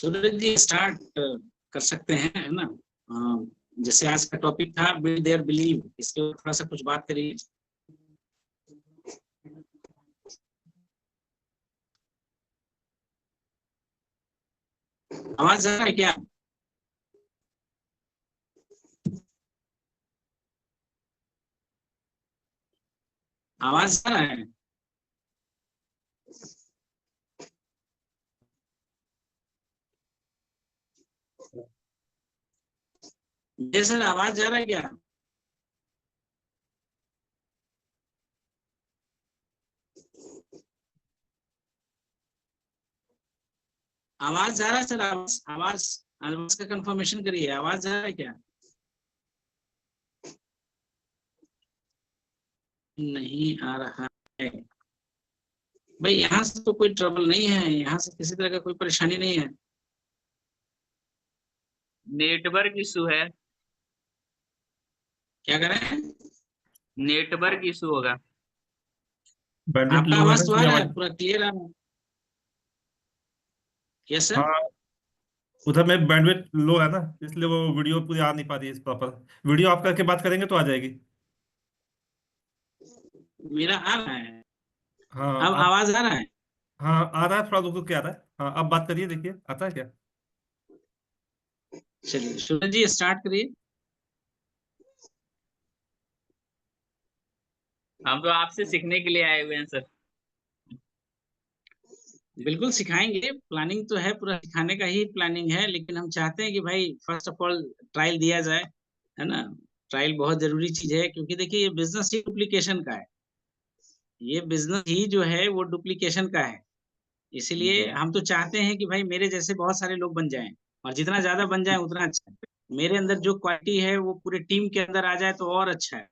सूरज जी start कर सकते हैं, है ना। जैसे आज का टॉपिक था बिल्ड देयर बिलीव, इसके ऊपर थोड़ा सा कुछ बात करिए। आवाज आ रहा है क्या? आवाज आ रहा है? जी सर, आवाज आ रहा है क्या? आवाज आ रहा है सर? आवाज आवाज आवाज का कंफर्मेशन करिए, आवाज आ रहा है क्या? नहीं आ रहा है भाई। यहाँ से तो कोई ट्रबल नहीं है, यहाँ से किसी तरह का कोई परेशानी नहीं है। नेटवर्क इशू है। क्या करें? नेटवर्क इशू होगा। बैंडविड्थ आपका लो है ना, आवाज तो आ इसलिए रहा आवाज। है, पूरा क्लियर आ रहा है। Yes sir. हाँ, उधर में बैंडविड्थ लो है ना, इसलिए वो वीडियो पूरी आ नहीं पा रही है प्रॉपर। वीडियो आप करके बात करेंगे तो आ जाएगी। मेरा आ रहा है, हाँ अब आप। आवाज आ रहा है? हाँ आ रहा है, थोड़ा रुक रुक के आ रहा है। हाँ अब बात करिए, देखिए आता है क्या। चलिए सूरज जी स्टार्ट करिए। हम तो आपसे सीखने के लिए आए हुए हैं सर। बिल्कुल सिखाएंगे, प्लानिंग तो है, पूरा सिखाने का ही प्लानिंग है, लेकिन हम चाहते हैं कि भाई फर्स्ट ऑफ ऑल ट्रायल दिया जाए, है ना। ट्रायल बहुत जरूरी चीज है, क्योंकि देखिए ये बिजनेस ही डुप्लीकेशन का है। ये बिजनेस ही जो है वो डुप्लीकेशन का है। इसलिए हम तो चाहते हैं कि भाई मेरे जैसे बहुत सारे लोग बन जाएं, और जितना ज्यादा बन जाए उतना अच्छा है। मेरे अंदर जो क्वालिटी है वो पूरे टीम के अंदर आ जाए तो और अच्छा है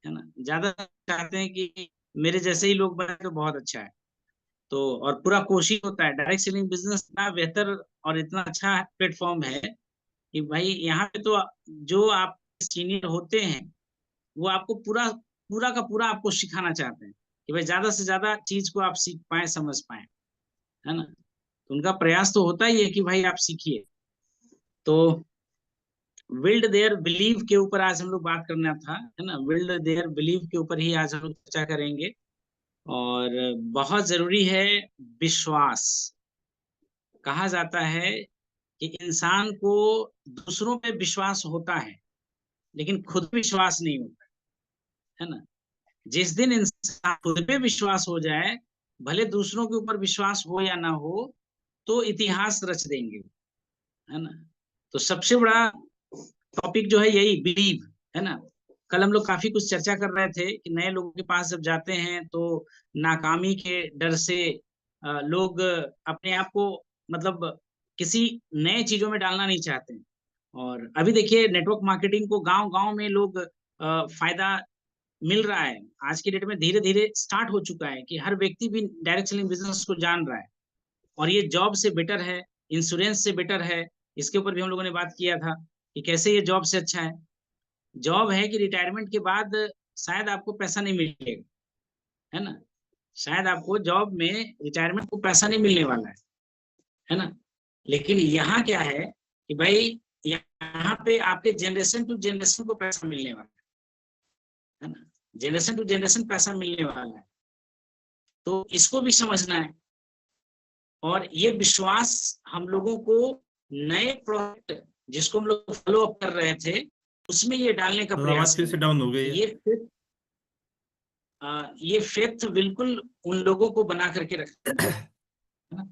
ना। ज्यादा चाहते हैं कि मेरे जैसे ही लोग बने तो बहुत अच्छा है। तो और पूरा कोशिश होता है, डायरेक्ट सेलिंग बिजनेस इतना बेहतर और इतना अच्छा प्लेटफॉर्म है कि भाई यहाँ पे तो जो आप सीनियर होते हैं वो आपको पूरा पूरा का पूरा आपको सिखाना चाहते हैं कि भाई ज्यादा से ज्यादा चीज को आप सीख पाए, समझ पाए, है ना। तो उनका प्रयास तो होता ही है कि भाई आप सीखिए। तो बिल्ड देयर बिलीव के ऊपर आज हम लोग बात करना था, है ना। बिल्ड देयर बिलीव के ऊपर ही आज हम लोग चर्चा करेंगे। और बहुत जरूरी है विश्वास। कहा जाता है कि इंसान को दूसरों पे विश्वास होता है, लेकिन खुद पे विश्वास नहीं होता, है ना। जिस दिन इंसान खुद पे विश्वास हो जाए, भले दूसरों के ऊपर विश्वास हो या ना हो, तो इतिहास रच देंगे, है ना। तो सबसे बड़ा टॉपिक जो है यही बिलीव, है ना। कल हम लोग काफी कुछ चर्चा कर रहे थे कि नए लोगों के पास जब जाते हैं तो नाकामी के डर से लोग अपने आप को मतलब किसी नए चीजों में डालना नहीं चाहते हैं। और अभी देखिए नेटवर्क मार्केटिंग को गांव गांव में लोग फायदा मिल रहा है। आज की डेट में धीरे धीरे स्टार्ट हो चुका है कि हर व्यक्ति भी डायरेक्ट सेलिंग बिजनेस को जान रहा है, और ये जॉब से बेटर है, इंश्योरेंस से बेटर है। इसके ऊपर भी हम लोगों ने बात किया था कि कैसे ये जॉब से अच्छा है। जॉब है कि रिटायरमेंट के बाद शायद आपको पैसा नहीं मिलेगा, है ना। शायद आपको जॉब में रिटायरमेंट को पैसा नहीं मिलने वाला है ना। लेकिन यहाँ क्या है कि भाई यहाँ पे आपके जनरेशन टू जनरेशन को पैसा मिलने वाला है ना। जनरेशन टू जनरेशन पैसा मिलने वाला है, तो इसको भी समझना है। और ये विश्वास हम लोगों को नए प्रोडक्ट जिसको हम लोग फॉलो अप कर रहे थे उसमें ये डालने का तो प्रयास आवाज फिर से करें। डाउन हो गई है। ये फेथ बिल्कुल उन लोगों को बना करके रखना है ना।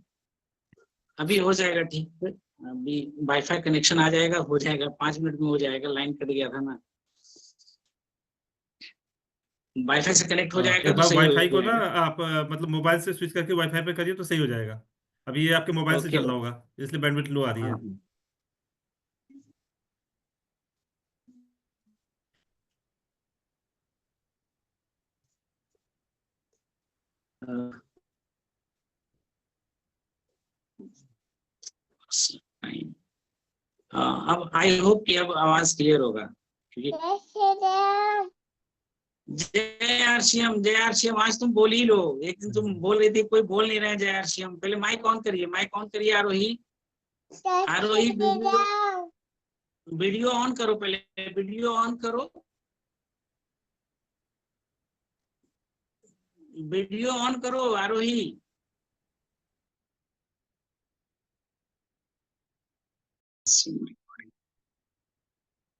अभी हो जाएगा ठीक है, अभी वाईफाई कनेक्शन आ जाएगा, हो जाएगा 5 मिनट में हो जाएगा। लाइन कट गया था ना, वाईफाई से कनेक्ट हो जाएगा एक तो बार सही हो वाईफाई को ना जाएगा। आप मतलब मोबाइल से स्विच करके वाईफाई पे करिए तो सही हो जाएगा। अभी ये आपके मोबाइल से ओके चल रहा ओके। होगा, इसलिए बैंडविड्थ लो आ रही है। हाँ हाँ। अब आई होप कि अब आवाज क्लियर होगा, क्योंकि जय आर सी एम आज तुम बोल ही लो। एक दिन तुम बोल रही थी कोई बोल नहीं रहे जय आर सी एम। पहले माइक ऑन करिए, माइक ऑन करिए आरोही। आरोही वीडियो ऑन करो, पहले वीडियो ऑन करो, वीडियो ऑन करो आरोही।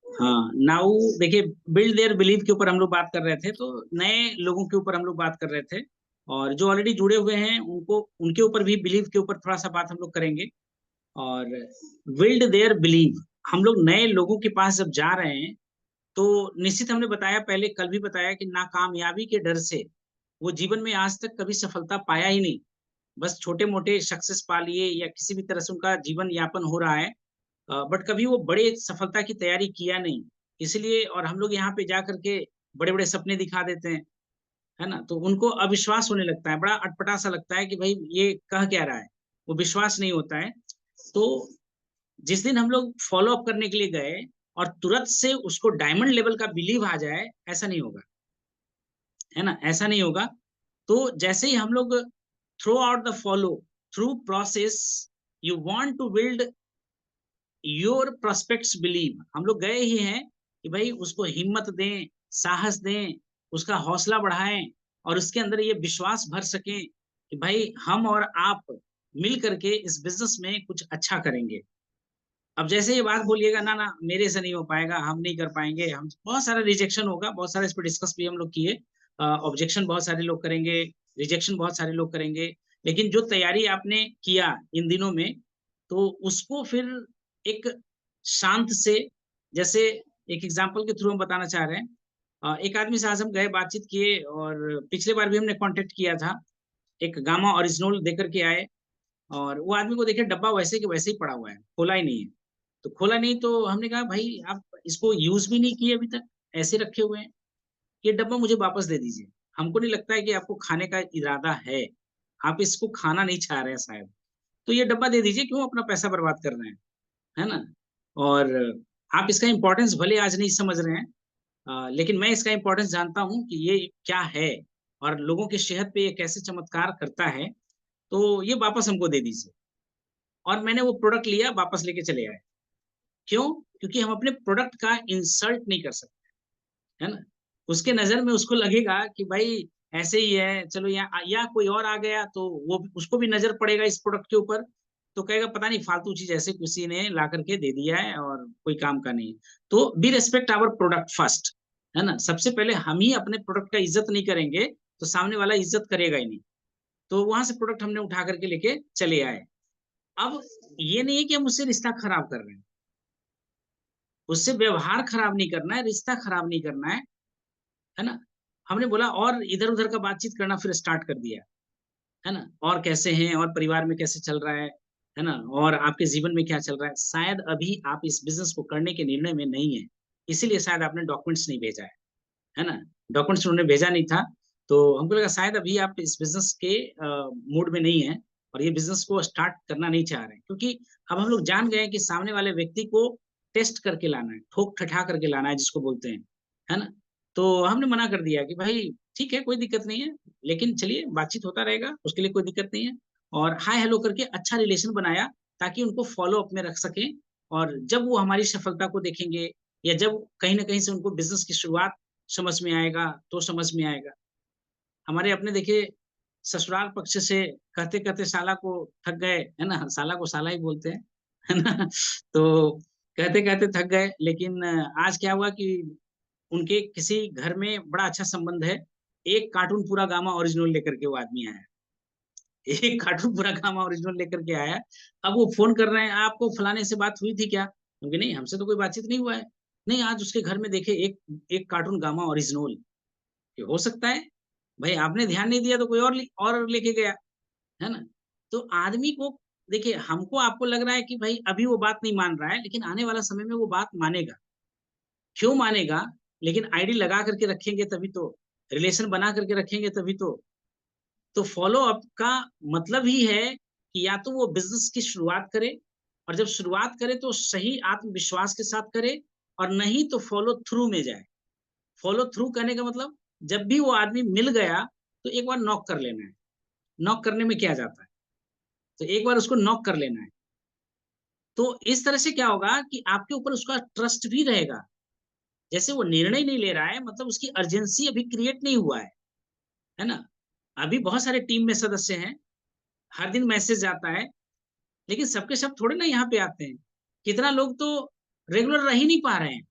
हाँ, नाउ देखिए, बिल्ड देयर बिलीव के ऊपर हम लोग बात कर रहे थे, तो नए लोगों के ऊपर हम लोग बात कर रहे थे, और जो ऑलरेडी जुड़े हुए हैं उनको, उनके ऊपर भी बिलीव के ऊपर थोड़ा सा बात हम लोग करेंगे। और बिल्ड देयर बिलीव, हम लोग नए लोगों के पास जब जा रहे हैं तो निश्चित, हमने बताया पहले, कल भी बताया कि नाकामयाबी के डर से वो जीवन में आज तक कभी सफलता पाया ही नहीं, बस छोटे मोटे सक्सेस पा लिए या किसी भी तरह से उनका जीवन यापन हो रहा है, बट कभी वो बड़े सफलता की तैयारी किया नहीं। इसलिए, और हम लोग यहाँ पे जा करके बड़े बड़े सपने दिखा देते हैं, है ना, तो उनको अविश्वास होने लगता है, बड़ा अटपटा सा लगता है कि भाई ये कह क्या रहा है, वो विश्वास नहीं होता है। तो जिस दिन हम लोग फॉलो अप करने के लिए गए और तुरंत से उसको डायमंड लेवल का बिलीव आ जाए, ऐसा नहीं होगा, है ना, ऐसा नहीं होगा। तो जैसे ही हम लोग throughout the follow through process, you want to build your prospects believe, हम लोग गए ही हैं कि भाई उसको हिम्मत दें, साहस दें, उसका हौसला बढ़ाएं, और उसके अंदर ये विश्वास भर सकें कि भाई हम और आप मिल करके इस बिजनेस में कुछ अच्छा करेंगे। अब जैसे ये बात बोलिएगा, ना ना मेरे से नहीं हो पाएगा, हम नहीं कर पाएंगे, हम, बहुत सारा रिजेक्शन होगा, बहुत सारा इस पर डिस्कस भी हम लोग किए, ऑब्जेक्शन बहुत सारे लोग करेंगे, रिजेक्शन बहुत सारे लोग करेंगे, लेकिन जो तैयारी आपने किया इन दिनों में, तो उसको फिर एक शांत से, जैसे एक एग्जाम्पल के थ्रू हम बताना चाह रहे हैं, एक आदमी से आज हम गए, बातचीत किए, और पिछले बार भी हमने कांटेक्ट किया था, एक गामा ओरिजिनल देकर के आए, और वो आदमी को देखे डब्बा वैसे के वैसे ही पड़ा हुआ है, खोला ही नहीं है। तो खोला नहीं, तो हमने कहा भाई आप इसको यूज भी नहीं किए अभी तक, ऐसे रखे हुए हैं, ये डब्बा मुझे वापस दे दीजिए, हमको नहीं लगता है कि आपको खाने का इरादा है, आप इसको खाना नहीं चाह रहे हैं शायद, तो ये डब्बा दे दीजिए, क्यों अपना पैसा बर्बाद कर रहे हैं, है ना। और आप इसका इम्पोर्टेंस भले आज नहीं समझ रहे हैं, लेकिन मैं इसका इम्पोर्टेंस जानता हूँ कि ये क्या है, और लोगों की सेहत पे ये कैसे चमत्कार करता है, तो ये वापस हमको दे दीजिए। और मैंने वो प्रोडक्ट लिया, वापस लेके चले आए। क्यों? क्योंकि हम अपने प्रोडक्ट का इंसल्ट नहीं कर सकते, है ना। उसके नजर में उसको लगेगा कि भाई ऐसे ही है, चलो, या कोई और आ गया तो वो उसको भी नजर पड़ेगा इस प्रोडक्ट के ऊपर, तो कहेगा पता नहीं फालतू चीज ऐसे किसी ने ला करके दे दिया है और कोई काम का नहीं। तो be respect our product first, है ना, सबसे पहले हम ही अपने प्रोडक्ट का इज्जत नहीं करेंगे तो सामने वाला इज्जत करेगा ही नहीं। तो वहां से प्रोडक्ट हमने उठा करके लेके चले आए। अब ये नहीं है कि हम उससे रिश्ता खराब कर रहे हैं, उससे व्यवहार खराब नहीं करना है, रिश्ता खराब नहीं करना है ना। हमने बोला, और इधर उधर का बातचीत करना फिर स्टार्ट कर दिया, है ना, और कैसे हैं, और परिवार में कैसे चल रहा है ना, और आपके जीवन में क्या चल रहा है। शायद अभी आप इस बिजनेस को करने के निर्णय में नहीं है, इसीलिए शायद आपने डॉक्यूमेंट्स नहीं भेजा है ना, डॉक्यूमेंट्स उन्होंने भेजा नहीं था, तो हमको लगा शायद अभी आप इस बिजनेस के मूड में नहीं है, और ये बिजनेस को स्टार्ट करना नहीं चाह रहे हैं, क्योंकि अब हम लोग जान गए कि सामने वाले व्यक्ति को टेस्ट करके लाना है, ठोक ठठा करके लाना है, जिसको बोलते हैं, है ना। तो हमने मना कर दिया कि भाई ठीक है, कोई दिक्कत नहीं है, लेकिन चलिए बातचीत होता रहेगा, उसके लिए कोई दिक्कत नहीं है। और हाय हेलो करके अच्छा रिलेशन बनाया, ताकि उनको फॉलो अप में रख सकें, और जब वो हमारी सफलता को देखेंगे, या जब कहीं ना कहीं से उनको बिजनेस की शुरुआत समझ में आएगा, तो समझ में आएगा। हमारे अपने देखिए, ससुराल पक्ष से कहते कहते साला को थक गए, है ना, साला को साला ही बोलते हैं, है ना। तो कहते कहते थक गए, लेकिन आज क्या हुआ कि उनके किसी घर में बड़ा अच्छा संबंध है, एक कार्टून पूरा गामा ओरिजिनल लेकर के वो आदमी आया, एक कार्टून पूरा गामा ओरिजिनल लेकर के आया। अब वो फोन कर रहे हैं, आपको फलाने से बात हुई थी क्या, क्योंकि नहीं, हमसे तो कोई बातचीत नहीं हुआ है। नहीं, आज उसके घर में देखे एक एक कार्टून गामा ओरिजिनल, ये हो सकता है भाई आपने ध्यान नहीं दिया तो कोई और लेके गया, है ना। तो आदमी को, देखिए, हमको आपको लग रहा है कि भाई अभी वो बात नहीं मान रहा है, लेकिन आने वाला समय में वो बात मानेगा। क्यों मानेगा? लेकिन आईडी लगा करके रखेंगे तभी तो, रिलेशन बना करके रखेंगे तभी तो फॉलो अप का मतलब ही है कि या तो वो बिजनेस की शुरुआत करे, और जब शुरुआत करे तो सही आत्मविश्वास के साथ करे, और नहीं तो फॉलो थ्रू में जाए। फॉलो थ्रू करने का मतलब, जब भी वो आदमी मिल गया तो एक बार नॉक कर लेना है। नॉक करने में क्या जाता है, तो एक बार उसको नॉक कर लेना है, तो इस तरह से क्या होगा कि आपके ऊपर उसका ट्रस्ट भी रहेगा। जैसे वो निर्णय नहीं ले रहा है, मतलब उसकी अर्जेंसी अभी क्रिएट नहीं हुआ है ना। अभी बहुत सारे टीम में सदस्य हैं, हर दिन मैसेज आता है, लेकिन सबके सब थोड़े ना यहाँ पे आते हैं। कितना लोग तो रेगुलर रह ही नहीं पा रहे हैं।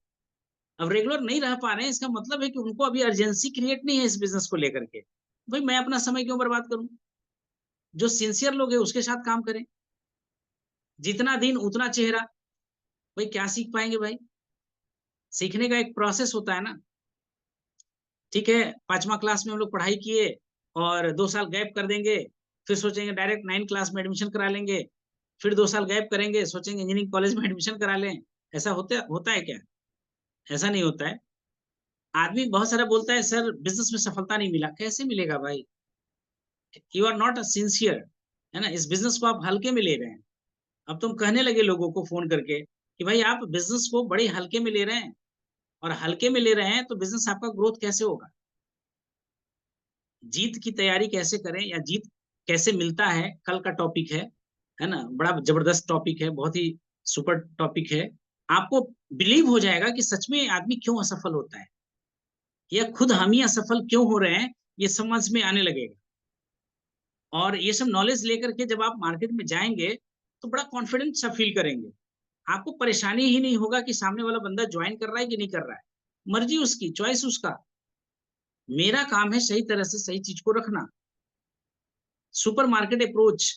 अब रेगुलर नहीं रह पा रहे हैं, इसका मतलब है कि उनको अभी अर्जेंसी क्रिएट नहीं है इस बिजनेस को लेकर के। भाई मैं अपना समय क्यों बर्बाद करूं? जो सिंसियर लोग हैं उसके साथ काम करें। जितना दिन उतना चेहरा। भाई क्या सीख पाएंगे भाई? सीखने का एक प्रोसेस होता है ना। ठीक है, 5वां क्लास में हम लोग पढ़ाई किए और 2 साल गैप कर देंगे, फिर सोचेंगे डायरेक्ट 9 क्लास में एडमिशन करा लेंगे, फिर 2 साल गैप करेंगे, सोचेंगे इंजीनियरिंग कॉलेज में एडमिशन करा लें। ऐसा होता है क्या? ऐसा नहीं होता है। आदमी बहुत सारा बोलता है सर बिजनेस में सफलता नहीं मिला। कैसे मिलेगा भाई? You are not a sincere, है ना। इस बिजनेस को आप हल्के में ले रहे हैं। अब तुम कहने लगे लोगों को फोन करके कि भाई आप बिजनेस को बड़े हल्के में ले रहे हैं, और हल्के में ले रहे हैं तो बिजनेस आपका ग्रोथ कैसे होगा? जीत की तैयारी कैसे करें, या जीत कैसे मिलता है, कल का टॉपिक है ना। बड़ा जबरदस्त टॉपिक है, बहुत ही सुपर टॉपिक है। आपको बिलीव हो जाएगा कि सच में आदमी क्यों असफल होता है, या खुद हम ही असफल क्यों हो रहे हैं, ये समझ में आने लगेगा। और ये सब नॉलेज लेकर के जब आप मार्केट में जाएंगे तो बड़ा कॉन्फिडेंट सा फील करेंगे। आपको परेशानी ही नहीं होगा कि सामने वाला बंदा ज्वाइन कर रहा है कि नहीं कर रहा है। मर्जी उसकी, चॉइस उसका। मेरा काम है सही तरह से सही चीज को रखना। सुपर मार्केट अप्रोच,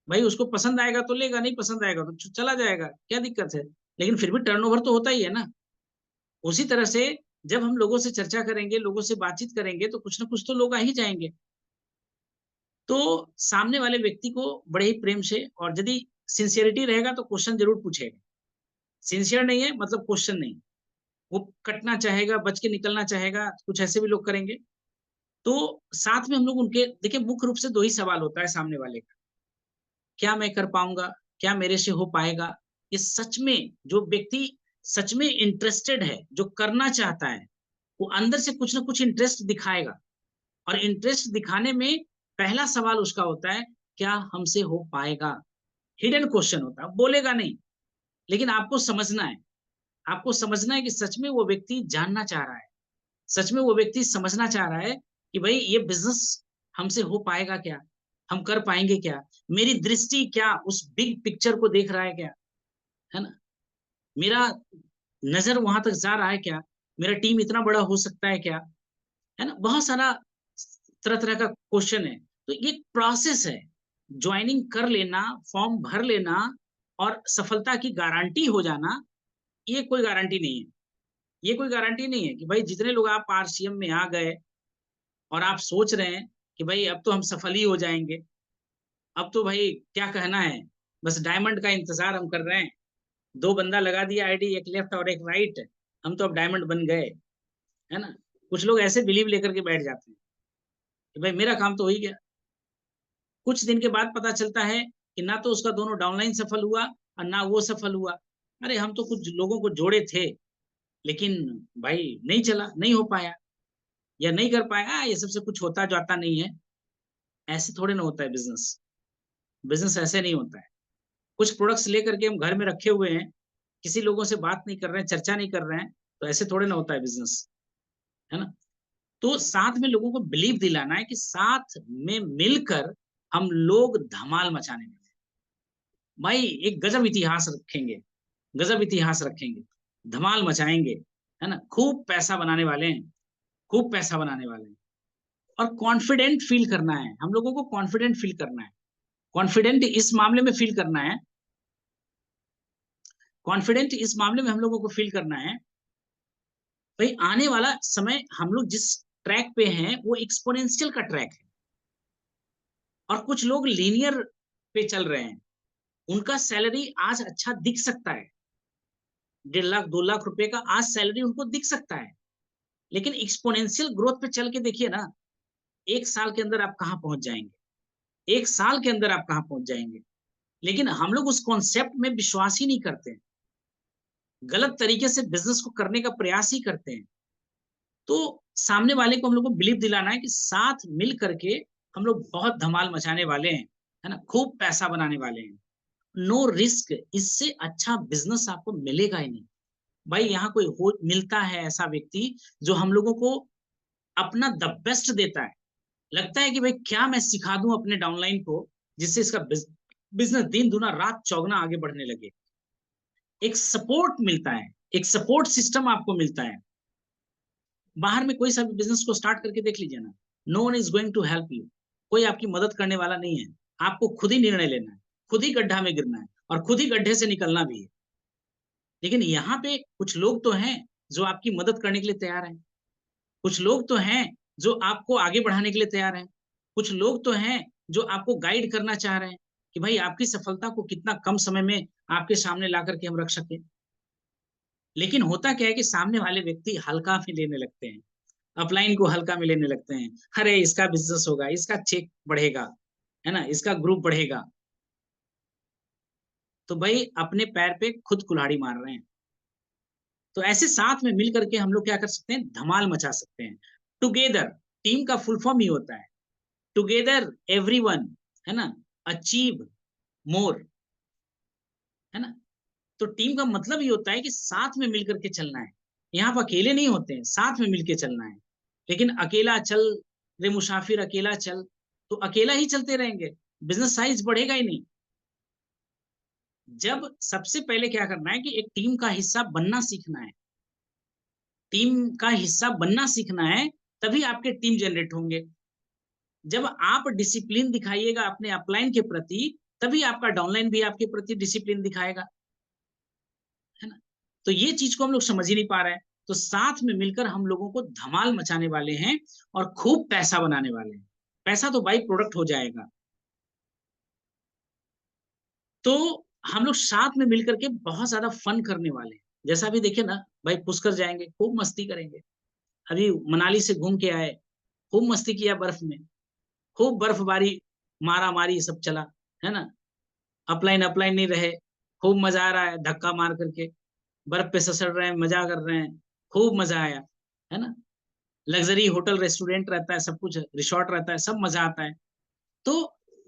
भाई उसको पसंद आएगा तो लेगा, नहीं पसंद आएगा तो चला जाएगा, क्या दिक्कत है? लेकिन फिर भी टर्नओवर तो होता ही है ना। उसी तरह से जब हम लोगों से चर्चा करेंगे, लोगों से बातचीत करेंगे, तो कुछ ना कुछ तो लोग आ ही जाएंगे। तो सामने वाले व्यक्ति को बड़े ही प्रेम से, और यदि सिंसियरिटी रहेगा तो क्वेश्चन जरूर पूछेगा। सिंसियर नहीं है मतलब क्वेश्चन नहीं, वो कटना चाहेगा, बच के निकलना चाहेगा, कुछ ऐसे भी लोग करेंगे। तो साथ में हम लोग उनके, देखिए मुख्य रूप से 2 ही सवाल होता है सामने वाले का। क्या मैं कर पाऊंगा? क्या मेरे से हो पाएगा? ये सच में जो व्यक्ति सच में इंटरेस्टेड है, जो करना चाहता है, वो अंदर से कुछ ना कुछ इंटरेस्ट दिखाएगा। और इंटरेस्ट दिखाने में पहला सवाल उसका होता है, क्या हमसे हो पाएगा? हिडन क्वेश्चन होता है, बोलेगा नहीं, लेकिन आपको समझना है। आपको समझना है कि सच में वो व्यक्ति जानना चाह रहा है, सच में वो व्यक्ति समझना चाह रहा है कि भाई ये बिजनेस हमसे हो पाएगा क्या, हम कर पाएंगे क्या, मेरी दृष्टि क्या उस बिग पिक्चर को देख रहा है क्या, है ना। मेरा नजर वहां तक जा रहा है क्या, मेरा टीम इतना बड़ा हो सकता है क्या, है ना। बहुत सारा तरह तरह का क्वेश्चन है। तो ये प्रोसेस है। ज्वाइनिंग कर लेना, फॉर्म भर लेना और सफलता की गारंटी हो जाना, ये कोई गारंटी नहीं है। ये कोई गारंटी नहीं है कि भाई जितने लोग आप आरसीएम में आ गए और आप सोच रहे हैं कि भाई अब तो हम सफल ही हो जाएंगे, अब तो भाई क्या कहना है, बस डायमंड का इंतजार हम कर रहे हैं, 2 बंदा लगा दिया आईडी, एक लेफ्ट और एक राइट, हम तो अब डायमंड बन गए, है ना। कुछ लोग ऐसे बिलीव लेकर के बैठ जाते हैं कि भाई मेरा काम तो हो ही गया। कुछ दिन के बाद पता चलता है कि ना तो उसका दोनों डाउनलाइन सफल हुआ और ना वो सफल हुआ। अरे हम तो कुछ लोगों को जोड़े थे, लेकिन भाई नहीं चला, नहीं हो पाया, या नहीं कर पाया, ये सबसे कुछ होता जाता नहीं है। ऐसे थोड़े ना होता है बिजनेस। बिजनेस ऐसे नहीं होता है। कुछ प्रोडक्ट्स लेकर के हम घर में रखे हुए हैं, किसी लोगों से बात नहीं कर रहे हैं, चर्चा नहीं कर रहे हैं, तो ऐसे थोड़े ना होता है बिजनेस, है ना। तो साथ में लोगों को बिलीव दिलाना है कि साथ में मिलकर हम लोग धमाल मचाने वाले हैं। भाई एक गजब इतिहास रखेंगे, गजब इतिहास रखेंगे, धमाल मचाएंगे, है ना। खूब पैसा बनाने वाले हैं, खूब पैसा बनाने वाले हैं। और कॉन्फिडेंट फील करना है हम लोगों को, कॉन्फिडेंट फील करना है। कॉन्फिडेंट इस मामले में फील करना है, कॉन्फिडेंट इस मामले में हम लोगों को फील करना है, भाई आने वाला समय हम लोग जिस ट्रैक पे हैं वो एक्सपोनेंशियल का ट्रैक है। और कुछ लोग लीनियर पे चल रहे हैं, उनका सैलरी आज अच्छा दिख सकता है, 1.5 लाख 2 लाख रुपए का आज सैलरी उनको दिख सकता है। लेकिन एक्सपोनेंशियल ग्रोथ पे चल के देखिए ना, 1 साल के अंदर आप कहाँ पहुंच जाएंगे, 1 साल के अंदर आप कहाँ पहुंच जाएंगे। लेकिन हम लोग उस कॉन्सेप्ट में विश्वास ही नहीं करते, गलत तरीके से बिजनेस को करने का प्रयास ही करते हैं। तो सामने वाले को हम लोग को बिलीव दिलाना है कि साथ मिल करके हम लोग बहुत धमाल मचाने वाले हैं, है ना, खूब पैसा बनाने वाले हैं। नो रिस्क, इससे अच्छा बिजनेस आपको मिलेगा ही नहीं भाई। यहाँ कोई मिलता है ऐसा व्यक्ति जो हम लोगों को अपना द बेस्ट देता है, लगता है कि भाई क्या मैं सिखा दूं अपने डाउनलाइन को जिससे इसका बिजनेस दिन दुना रात चौगुना आगे बढ़ने लगे। एक सपोर्ट मिलता है, एक सपोर्ट सिस्टम आपको मिलता है। बाहर में कोई सा भी बिजनेस को स्टार्ट करके देख लीजिए ना, no one is going to help you, कोई आपकी मदद करने वाला नहीं है। आपको खुद ही निर्णय लेना है, खुद ही गड्ढा में गिरना है और खुद ही गड्ढे से निकलना भी है। लेकिन यहाँ पे कुछ लोग तो हैं जो आपकी मदद करने के लिए तैयार हैं, कुछ लोग तो हैं जो आपको आगे बढ़ाने के लिए तैयार हैं, कुछ लोग तो हैं जो आपको गाइड करना चाह रहे हैं कि भाई आपकी सफलता को कितना कम समय में आपके सामने ला करके हम रख सके। लेकिन होता क्या है कि सामने वाले व्यक्ति हल्का में लेने लगते हैं, अपलाइन को हल्का में लेने लगते हैं। अरे इसका बिजनेस होगा, इसका चेक बढ़ेगा, है ना, इसका ग्रुप बढ़ेगा। तो भाई अपने पैर पे खुद कुल्हाड़ी मार रहे हैं। तो ऐसे साथ में मिल करके हम लोग क्या कर सकते हैं, धमाल मचा सकते हैं। टुगेदर, टीम का फुल फॉर्म ही होता है टुगेदर एवरीवन, है ना, अचीव मोर, है ना। तो टीम का मतलब ही होता है कि साथ में मिलकर के चलना है। यहाँ पर अकेले नहीं होते हैं, साथ में मिलकर चलना है। लेकिन अकेला चल रे मुसाफिर, अकेला चल, तो अकेला ही चलते रहेंगे, बिजनेस साइज बढ़ेगा ही नहीं। जब सबसे पहले क्या करना है कि एक टीम का हिस्सा बनना सीखना है, टीम का हिस्सा बनना सीखना है, तभी आपके टीम जनरेट होंगे। जब आप डिसिप्लिन दिखाइएगा अपने अपलाइन के प्रति, तभी आपका डाउनलाइन भी आपके प्रति डिसिप्लिन दिखाएगा, है ना। तो ये चीज को हम लोग समझ ही नहीं पा रहे हैं। तो साथ में मिलकर हम लोगों को धमाल मचाने वाले हैं और खूब पैसा बनाने वाले हैं। पैसा तो बाई प्रोडक्ट हो जाएगा। तो हम लोग साथ में मिलकर के बहुत ज्यादा फन करने वाले हैं। जैसा अभी देखिए ना भाई, पुष्कर जाएंगे, खूब मस्ती करेंगे। अभी मनाली से घूम के आए, खूब मस्ती किया बर्फ में, खूब बर्फबारी, मारा मारी सब चला, है ना। अपलाइन अपलाइन नहीं रहे, खूब मजा आ रहा है, धक्का मार करके बर्फ पे ससड़ रहे हैं, मजा कर रहे हैं, खूब मजा आया, है ना। लग्जरी होटल रेस्टोरेंट रहता है, सब कुछ रिसोर्ट रहता है, सब मजा आता है। तो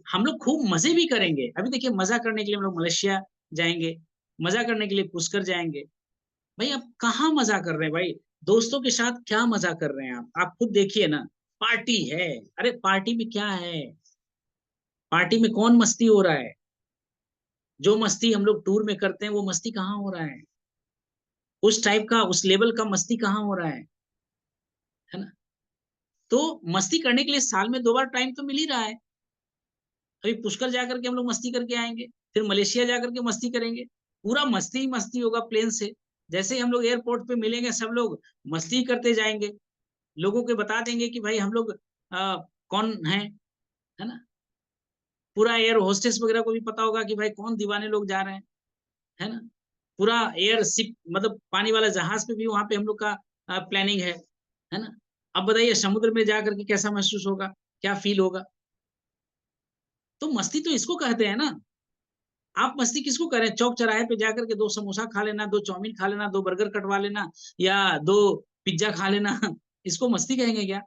हम लोग खूब मजे भी करेंगे। अभी देखिए मजा करने के लिए हम लोग मलेशिया जाएंगे, मजा करने के लिए पुष्कर जाएंगे। भाई आप कहाँ मजा कर रहे हैं भाई, दोस्तों के साथ क्या मजा कर रहे हैं आप खुद देखिए ना। पार्टी है, अरे पार्टी में क्या है, पार्टी में कौन मस्ती हो रहा है। जो मस्ती हम लोग टूर में करते हैं वो मस्ती कहाँ हो रहा है, उस टाइप का उस लेवल का मस्ती कहाँ हो रहा है ना। तो मस्ती करने के लिए साल में 2 बार टाइम तो मिल ही रहा है। अभी पुष्कर जाकर के हम लोग मस्ती करके आएंगे, फिर मलेशिया जाकर के मस्ती करेंगे, पूरा मस्ती ही मस्ती होगा प्लेन से। जैसे ही हम लोग एयरपोर्ट पे मिलेंगे, सब लोग मस्ती करते जाएंगे, लोगों को बता देंगे कि भाई हम लोग कौन है ना। पूरा एयर होस्टेस वगैरह को भी पता होगा कि भाई कौन दीवाने लोग जा रहे हैं, है ना। पूरा एयर शिप मतलब पानी वाला जहाज पे भी वहां पे हम लोग का प्लानिंग है ना। अब बताइए समुद्र में जाकर के कैसा महसूस होगा, क्या फील होगा। तो मस्ती तो इसको कहते हैं ना। आप मस्ती किसको करें, चौक चौराहे पे जाकर के 2 समोसा खा लेना, 2 चाउमीन खा लेना, 2 बर्गर कटवा लेना, या 2 पिज्जा खा लेना, इसको मस्ती कहेंगे क्या।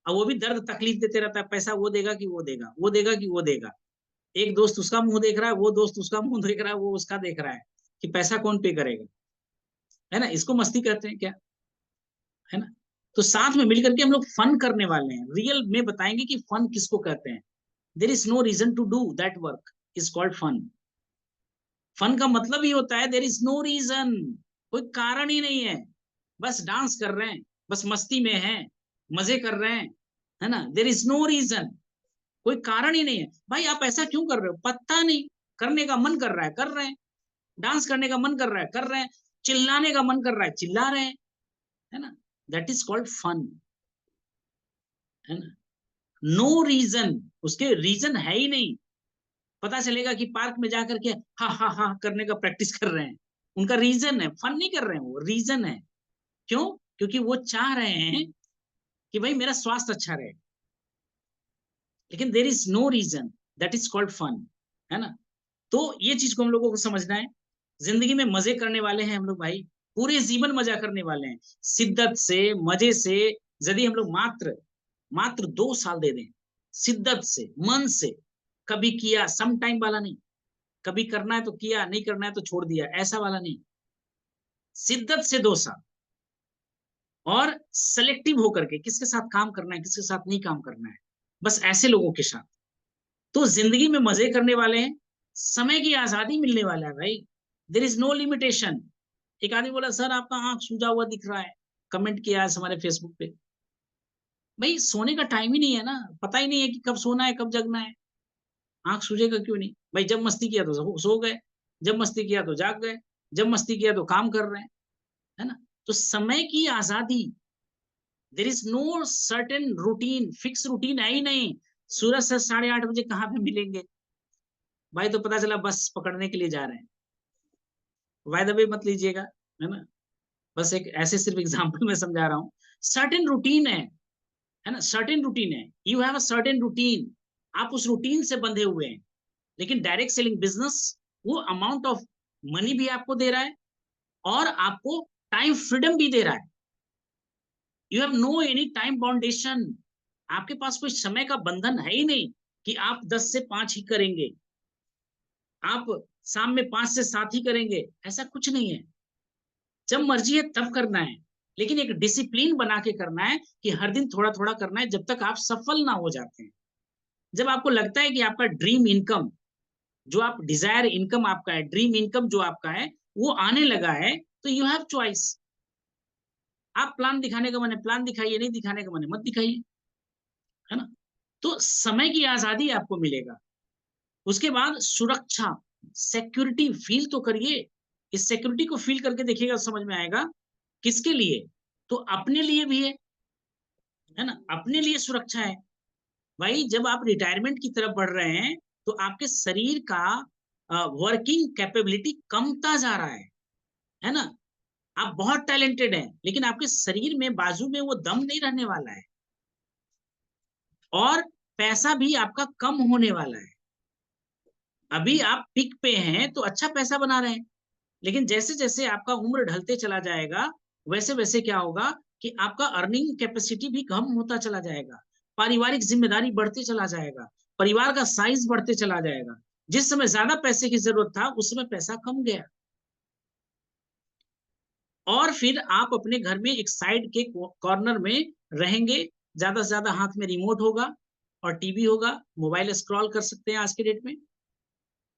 अब वो भी दर्द तकलीफ देते रहता है, पैसा वो देगा कि वो देगा, वो देगा कि वो देगा। एक दोस्त उसका मुंह देख रहा है, वो दोस्त उसका मुंह देख रहा है, वो उसका देख रहा है कि पैसा कौन पे करेगा, है ना। इसको मस्ती कहते हैं क्या, है ना। तो साथ में मिलकर के हम लोग फन करने वाले हैं, रियल में बताएंगे कि फन किसको कहते हैं। There is no reason to do that work is called fun. Fun का मतलब ही होता है देर इज नो रीजन, कोई कारण ही नहीं है, बस डांस कर रहे हैं, बस मस्ती में है, मजे कर रहे हैं, है ना। देर इज नो रीजन, कोई कारण ही नहीं है। भाई आप ऐसा क्यों कर रहे हो, पता नहीं, करने का मन कर रहा है कर रहे हैं, डांस करने का मन कर रहा है कर रहे हैं, चिल्लाने का मन कर रहा है चिल्ला रहे हैं, है ना। दैट इज कॉल्ड फन, है ना। नो रीजन, उसके रीजन है ही नहीं। पता चलेगा कि पार्क में जाकर के हा हा हा करने का प्रैक्टिस कर रहे हैं, उनका रीजन है, फन नहीं कर रहे हैं, वो रीजन है। क्यों, क्योंकि वो चाह रहे हैं कि भाई मेरा स्वास्थ्य अच्छा रहे। लेकिन there is no reason, that is called fun, है ना। तो ये चीज को हम लोगों को समझना है। जिंदगी में मजे करने वाले हैं हम लोग भाई, पूरे जीवन मजा करने वाले हैं, शिद्दत से मजे से। यदि हम लोग मात्र मात्र 2 साल दे दें, शिद्दत से मन से, कभी किया सम टाइम वाला नहीं, कभी करना है तो किया, नहीं करना है तो छोड़ दिया, ऐसा वाला नहीं। शिद्दत से 2 साल, और सेलेक्टिव होकर के किसके साथ काम करना है, किसके साथ नहीं काम करना है, बस ऐसे लोगों के साथ। तो जिंदगी में मजे करने वाले हैं, समय की आजादी मिलने वाला है भाई। There is no limitation. एक आदमी बोला सर आपका आंख सूजा हुआ दिख रहा है, कमेंट किया आज हमारे फेसबुक पे। भाई सोने का टाइम ही नहीं है ना, पता ही नहीं है कि कब सोना है कब जगना है। आंख सूझेगा क्यों नहीं भाई? जब मस्ती किया तो सो गए, जब मस्ती किया तो जाग गए, जब मस्ती किया तो काम कर रहे हैं, है ना? तो समय की आजादी, there is no certain routine, fix routine है ही नहीं। सूरज से 8:30 बजे कहाँ पे मिलेंगे भाई? तो पता चला बस पकड़ने के लिए जा रहे हैं। वाय द वे मत लीजिएगा, है ना? बस एक ऐसे सिर्फ एग्जाम्पल में समझा रहा हूँ। सर्टेन रूटीन है ना? सर्टेन रूटीन है, you have a certain routine, आप उस रूटीन से बंधे हुए हैं। लेकिन डायरेक्ट सेलिंग बिजनेस वो अमाउंट ऑफ मनी भी आपको दे रहा है और आपको टाइम फ्रीडम भी दे रहा है। You have no any time boundation, आपके पास कोई समय का बंधन है ही नहीं कि आप 10 से 5 ही करेंगे, आप शाम में 5 से 7 ही करेंगे, ऐसा कुछ नहीं है। जब मर्जी है तब करना है, लेकिन एक डिसिप्लिन बना के करना है कि हर दिन थोड़ा थोड़ा करना है, जब तक आप सफल ना हो जाते हैं। जब आपको लगता है कि आपका ड्रीम इनकम, जो आप डिजायर इनकम आपका है, ड्रीम इनकम जो आपका है वो आने लगा है, तो यू हैव चॉइस। आप प्लान दिखाने का मन है प्लान दिखाइए, नहीं दिखाने का मन है मत दिखाइए, है ना? तो समय की आजादी आपको मिलेगा। उसके बाद सुरक्षा, सिक्योरिटी फील तो करिए। इस सिक्योरिटी को फील करके देखिएगा, समझ में आएगा। किसके लिए? तो अपने लिए भी है ना? अपने लिए सुरक्षा है भाई। जब आप रिटायरमेंट की तरफ बढ़ रहे हैं तो आपके शरीर का वर्किंग कैपेबिलिटी कमता जा रहा है ना? आप बहुत टैलेंटेड हैं, लेकिन आपके शरीर में, बाजू में वो दम नहीं रहने वाला है, और पैसा भी आपका कम होने वाला है। अभी आप पिक पे हैं तो अच्छा पैसा बना रहे हैं, लेकिन जैसे जैसे आपका उम्र ढलते चला जाएगा, वैसे वैसे क्या होगा कि आपका अर्निंग कैपेसिटी भी कम होता चला जाएगा, पारिवारिक जिम्मेदारी बढ़ते चला जाएगा, परिवार का साइज बढ़ते चला जाएगा। जिस समय ज्यादा पैसे की जरूरत था उस समय पैसा कम गया, और फिर आप अपने घर में एक साइड के कॉर्नर में रहेंगे। ज्यादा से ज्यादा हाथ में रिमोट होगा और टीवी होगा, मोबाइल स्क्रॉल कर सकते हैं आज के डेट में,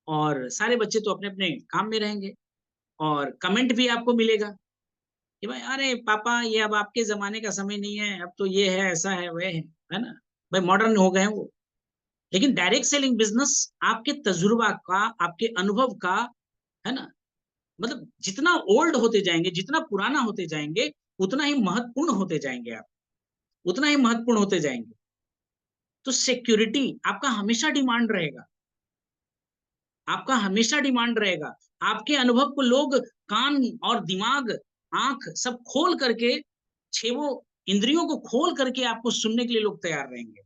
और सारे बच्चे तो अपने अपने काम में रहेंगे। और कमेंट भी आपको मिलेगा कि भाई अरे पापा ये अब आपके जमाने का समय नहीं है, अब तो ये है, ऐसा है, वह है ना? भाई मॉडर्न हो गए हैं वो। लेकिन डायरेक्ट सेलिंग बिजनेस आपके तजुर्बा का, आपके अनुभव का, है ना? मतलब जितना ओल्ड होते जाएंगे, जितना पुराना होते जाएंगे, उतना ही महत्वपूर्ण होते जाएंगे आप, उतना ही महत्वपूर्ण होते जाएंगे। तो सिक्योरिटी आपका हमेशा डिमांड रहेगा, आपका हमेशा डिमांड रहेगा। आपके अनुभव को लोग कान और दिमाग, आंख सब खोल करके, छेवों इंद्रियों को खोल करके आपको सुनने के लिए लोग तैयार रहेंगे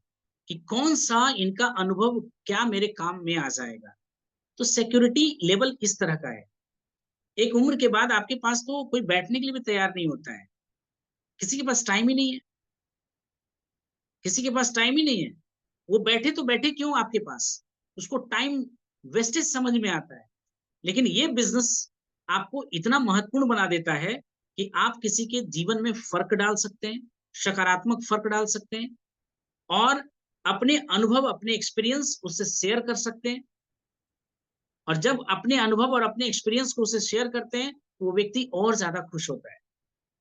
कि कौन सा इनका अनुभव क्या मेरे काम में आ जाएगा। तो सिक्योरिटी लेवल इस तरह का है। एक उम्र के बाद आपके पास तो कोई बैठने के लिए भी तैयार नहीं होता है, किसी के पास टाइम ही नहीं है, किसी के पास टाइम ही नहीं है। वो बैठे तो बैठे क्यों आपके पास? उसको टाइम वेस्टेज समझ में आता है। लेकिन ये बिजनेस आपको इतना महत्वपूर्ण बना देता है कि आप किसी के जीवन में फर्क डाल सकते हैं, सकारात्मक फर्क डाल सकते हैं, और अपने अनुभव, अपने एक्सपीरियंस उससे शेयर कर सकते हैं। और जब अपने अनुभव और अपने एक्सपीरियंस को उससे शेयर करते हैं तो वो व्यक्ति और ज्यादा खुश होता है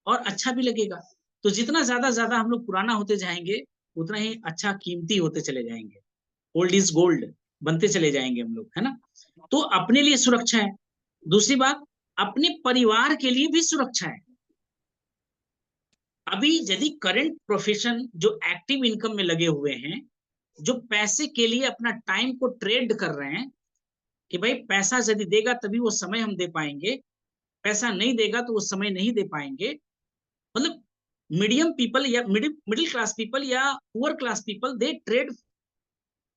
और अच्छा भी लगेगा। तो जितना ज्यादा हम लोग पुराना होते जाएंगे, उतना ही अच्छा कीमती होते चले जाएंगे, ओल्ड इज गोल्ड बनते चले जाएंगे हम लोग, है ना? तो अपने लिए सुरक्षा है। दूसरी बात, अपने परिवार के लिए भी सुरक्षा है। अभी यदि करंट प्रोफेशन जो एक्टिव इनकम में लगे हुए हैं, जो पैसे के लिए अपना टाइम को ट्रेड कर रहे हैं कि भाई पैसा यदि देगा तभी वो समय हम दे पाएंगे, पैसा नहीं देगा तो वो समय नहीं दे पाएंगे। मतलब मीडियम पीपल या मिडिल क्लास पीपल या poor class people, they trade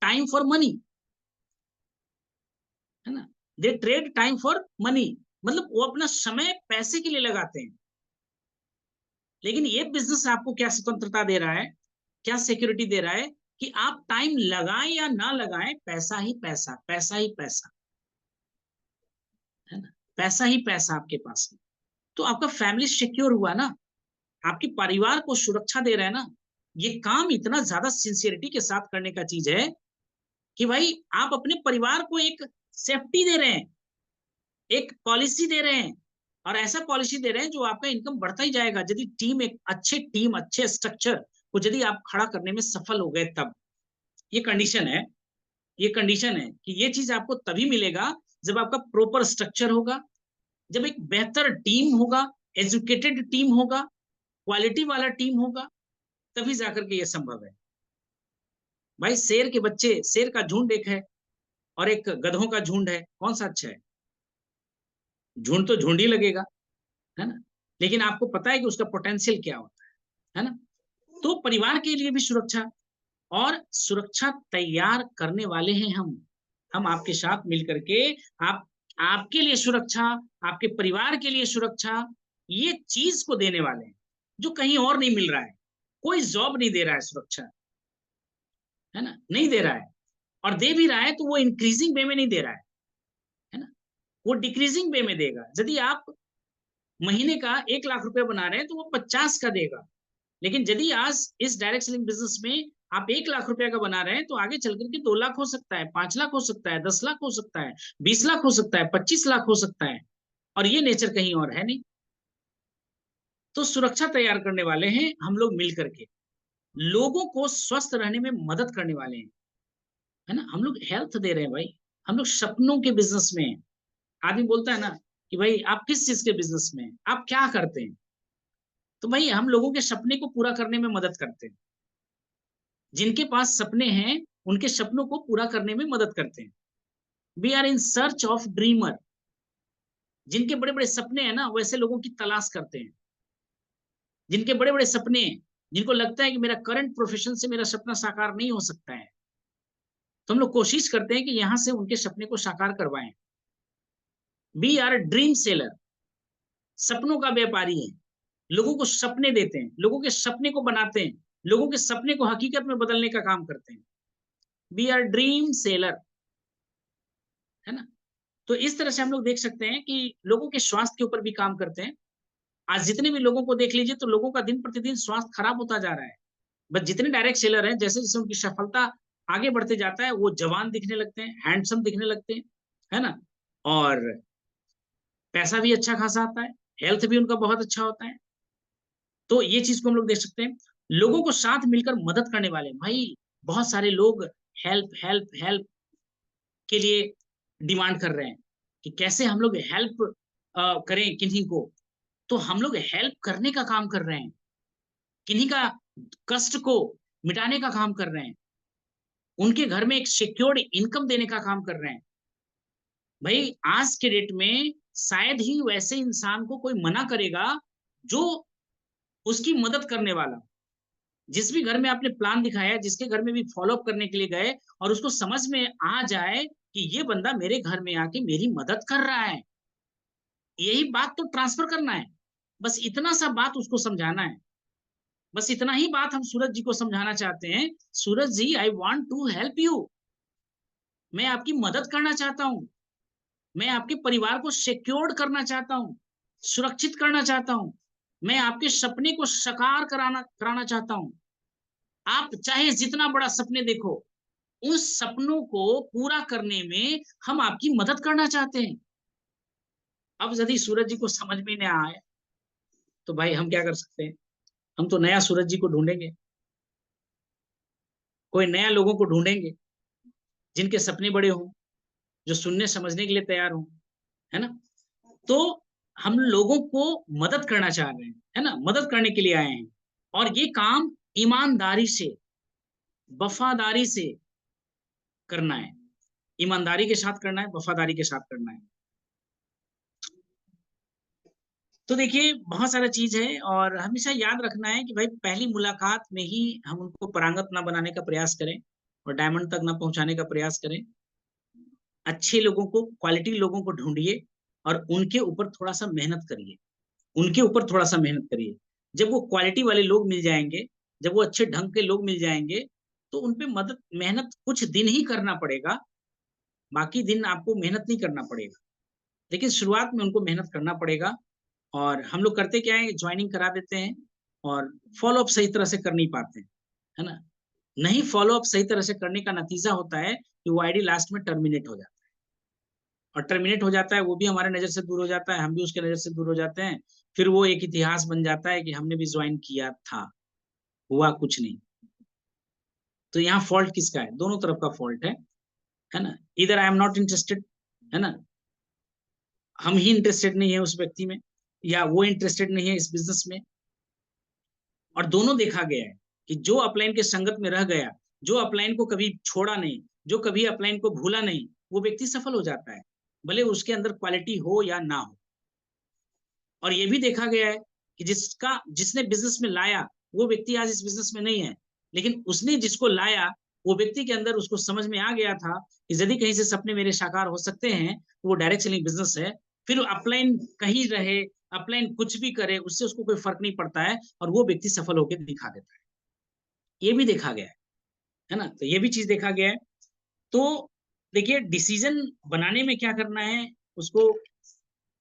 time for money, है ना? दे ट्रेड टाइम फॉर मनी, मतलब वो अपना समय पैसे के लिए लगाते हैं। लेकिन ये बिजनेस आपको क्या स्वतंत्रता दे रहा है, क्या सिक्योरिटी दे रहा है कि आप टाइम लगाएं या ना लगाएं, पैसा ही पैसा, पैसा ही पैसा। है ना, पैसा ही पैसा आपके पास है, तो आपका फैमिली सिक्योर हुआ ना, आपके परिवार को सुरक्षा दे रहे हैं ना। ये काम इतना ज्यादा सिंसियरिटी के साथ करने का चीज है कि भाई आप अपने परिवार को एक सेफ्टी दे रहे हैं, एक पॉलिसी दे रहे हैं, और ऐसा पॉलिसी दे रहे हैं जो आपका इनकम बढ़ता ही जाएगा यदि टीम अच्छे स्ट्रक्चर को यदि आप खड़ा करने में सफल हो गए तब। ये कंडीशन है, ये कंडीशन है कि ये चीज आपको तभी मिलेगा जब आपका प्रॉपर स्ट्रक्चर होगा, जब एक बेहतर टीम होगा, एजुकेटेड टीम होगा, क्वालिटी वाला टीम होगा, तभी जाकर के ये संभव है। भाई शेर के बच्चे, शेर का झुंड एक है और एक गधों का झुंड है, कौन सा अच्छा है? झुंड तो झुंड ही लगेगा, है ना, लेकिन आपको पता है कि उसका पोटेंशियल क्या होता है ना। तो परिवार के लिए भी सुरक्षा, और सुरक्षा तैयार करने वाले हैं हम आपके साथ मिलकर के, आप आपके लिए सुरक्षा, आपके परिवार के लिए सुरक्षा, ये चीज को देने वाले हैं जो कहीं और नहीं मिल रहा है। कोई जॉब नहीं दे रहा है सुरक्षा, है ना, नहीं दे रहा है, और दे भी रहा है तो वो इंक्रीजिंग वे में नहीं दे रहा है ना, वो डिक्रीजिंग वे में देगा। यदि आप महीने का 1 लाख रुपए बना रहे हैं तो वो 50 का देगा, लेकिन यदि आज इस डायरेक्ट सेलिंग बिजनेस में आप 1 लाख रुपए का बना रहे हैं तो आगे चल करके 2 लाख हो सकता है, 5 लाख हो सकता है, 10 लाख हो सकता है, 20 लाख हो सकता है, 25 लाख हो सकता है, और ये नेचर कहीं और है नहीं। तो सुरक्षा तैयार करने वाले हैं हम लोग मिल करके, लोगों को स्वस्थ रहने में मदद करने वाले हैं, है ना, हम लोग हेल्थ दे रहे हैं भाई, हम लोग सपनों के बिजनेस में हैं। आदमी बोलता है ना कि भाई आप किस चीज के बिजनेस में हैं, आप क्या करते हैं, तो भाई हम लोगों के सपने को पूरा करने में मदद करते हैं। जिनके पास सपने हैं उनके सपनों को पूरा करने में मदद करते हैं। We are in search of dreamer. जिनके बड़े बड़े सपने हैं ना वैसे लोगों की तलाश करते हैं। जिनके बड़े बड़े सपने हैं, जिनको लगता है कि मेरा करंट प्रोफेशन से मेरा सपना साकार नहीं हो सकता है, तो हम लोग कोशिश करते हैं कि यहां से उनके सपने को साकार करवाएं। वी आर ड्रीम सेलर, सपनों का व्यापारी है, लोगों को सपने देते हैं, लोगों के सपने को बनाते हैं, लोगों के सपने को हकीकत में बदलने का काम करते हैं। वी आर ड्रीम सेलर, है ना। तो इस तरह से हम लोग देख सकते हैं कि लोगों के स्वास्थ्य के ऊपर भी काम करते हैं। आज जितने भी लोगों को देख लीजिए तो लोगों का दिन प्रतिदिन स्वास्थ्य खराब होता जा रहा है। बस जितने डायरेक्ट सेलर हैं, जैसे जैसे उनकी सफलता आगे बढ़ते जाता है वो जवान दिखने लगते हैं, हैंडसम दिखने लगते हैं, है ना, और पैसा भी अच्छा खासा आता है, हेल्थ भी उनका बहुत अच्छा होता है। तो ये चीज को हम लोग देख सकते हैं। लोगों को साथ मिलकर मदद करने वाले भाई, बहुत सारे लोग हेल्प हेल्प हेल्प के लिए डिमांड कर रहे हैं कि कैसे हम लोग हेल्प करें किन्हीं को। तो हम लोग हेल्प करने का काम कर रहे हैं, किन्हीं का कष्ट को मिटाने का काम कर रहे हैं, उनके घर में एक सिक्योर्ड इनकम देने का काम कर रहे हैं। भाई आज के डेट में शायद ही वैसे इंसान को कोई मना करेगा जो उसकी मदद करने वाला। जिस भी घर में आपने प्लान दिखाया, जिसके घर में भी फॉलोअप करने के लिए गए और उसको समझ में आ जाए कि ये बंदा मेरे घर में आके मेरी मदद कर रहा है, यही बात तो ट्रांसफर करना है। बस इतना सा बात उसको समझाना है। बस इतना ही बात हम सूरज जी को समझाना चाहते हैं, Suraj ji I want to help you, मैं आपकी मदद करना चाहता हूं, मैं आपके परिवार को सिक्योर्ड करना चाहता हूं, सुरक्षित करना चाहता हूं, मैं आपके सपने को साकार कराना कराना चाहता हूं। आप चाहे जितना बड़ा सपने देखो, उस सपनों को पूरा करने में हम आपकी मदद करना चाहते हैं। अब यदि सूरज जी को समझ में नहीं आए तो भाई हम क्या कर सकते हैं? हम तो नया सूरज जी को ढूंढेंगे, कोई नया लोगों को ढूंढेंगे जिनके सपने बड़े हों, जो सुनने समझने के लिए तैयार हों, है ना। तो हम लोगों को मदद करना चाह रहे हैं, है ना, मदद करने के लिए आए हैं, और ये काम ईमानदारी से, वफादारी से करना है। ईमानदारी के साथ करना है, वफादारी के साथ करना है। तो देखिए बहुत सारा चीज है, और हमेशा याद रखना है कि भाई पहली मुलाकात में ही हम उनको परांगत ना बनाने का प्रयास करें और डायमंड तक ना पहुंचाने का प्रयास करें। अच्छे लोगों को, क्वालिटी लोगों को ढूंढिए और उनके ऊपर थोड़ा सा मेहनत करिए, उनके ऊपर थोड़ा सा मेहनत करिए। जब वो क्वालिटी वाले लोग मिल जाएंगे, जब वो अच्छे ढंग के लोग मिल जाएंगे, तो उनपे मदद मेहनत कुछ दिन ही करना पड़ेगा, बाकी दिन आपको मेहनत नहीं करना पड़ेगा। लेकिन शुरुआत में उनको मेहनत करना पड़ेगा। और हम लोग करते क्या है, ज्वाइनिंग करा देते हैं और फॉलो अप सही तरह से कर नहीं पाते हैं, है ना। नहीं फॉलो अप सही तरह से करने का नतीजा होता है कि वो आईडी लास्ट में टर्मिनेट हो जाता है। और टर्मिनेट हो जाता है, वो भी हमारे नजर से दूर हो जाता है, हम भी उसके नजर से दूर हो जाते हैं। फिर वो एक इतिहास बन जाता है कि हमने भी ज्वाइन किया था, हुआ कुछ नहीं। तो यहाँ फॉल्ट किसका है? दोनों तरफ का फॉल्ट है ना। इधर आई एम नॉट इंटरेस्टेड, है ना, हम ही इंटरेस्टेड नहीं है उस व्यक्ति में, या वो इंटरेस्टेड नहीं है इस बिजनेस में। और दोनों देखा गया है कि जो अपलाइन के संगत में रह गया, जो अपलाइन को कभी छोड़ा नहीं, जो कभी अपलाइन को भूला नहीं, वो व्यक्ति सफल हो जाता है, भले उसके अंदर क्वालिटी हो या ना हो। और ये भी देखा गया है कि जिसने बिजनेस में लाया, वो व्यक्ति आज इस बिजनेस में नहीं है, लेकिन उसने जिसको लाया, वो व्यक्ति के अंदर उसको समझ में आ गया था कि यदि कहीं से सपने मेरे साकार हो सकते हैं तो वो डायरेक्ट सेलिंग बिजनेस है। फिर अपलाइन कहीं रहे, अपलाइन कुछ भी करे, उससे उसको कोई फर्क नहीं पड़ता है, और वो व्यक्ति सफल होकर दिखा देता है। ये भी देखा गया है ना। तो ये भी चीज देखा गया है। तो देखिए, डिसीजन बनाने में क्या करना है, उसको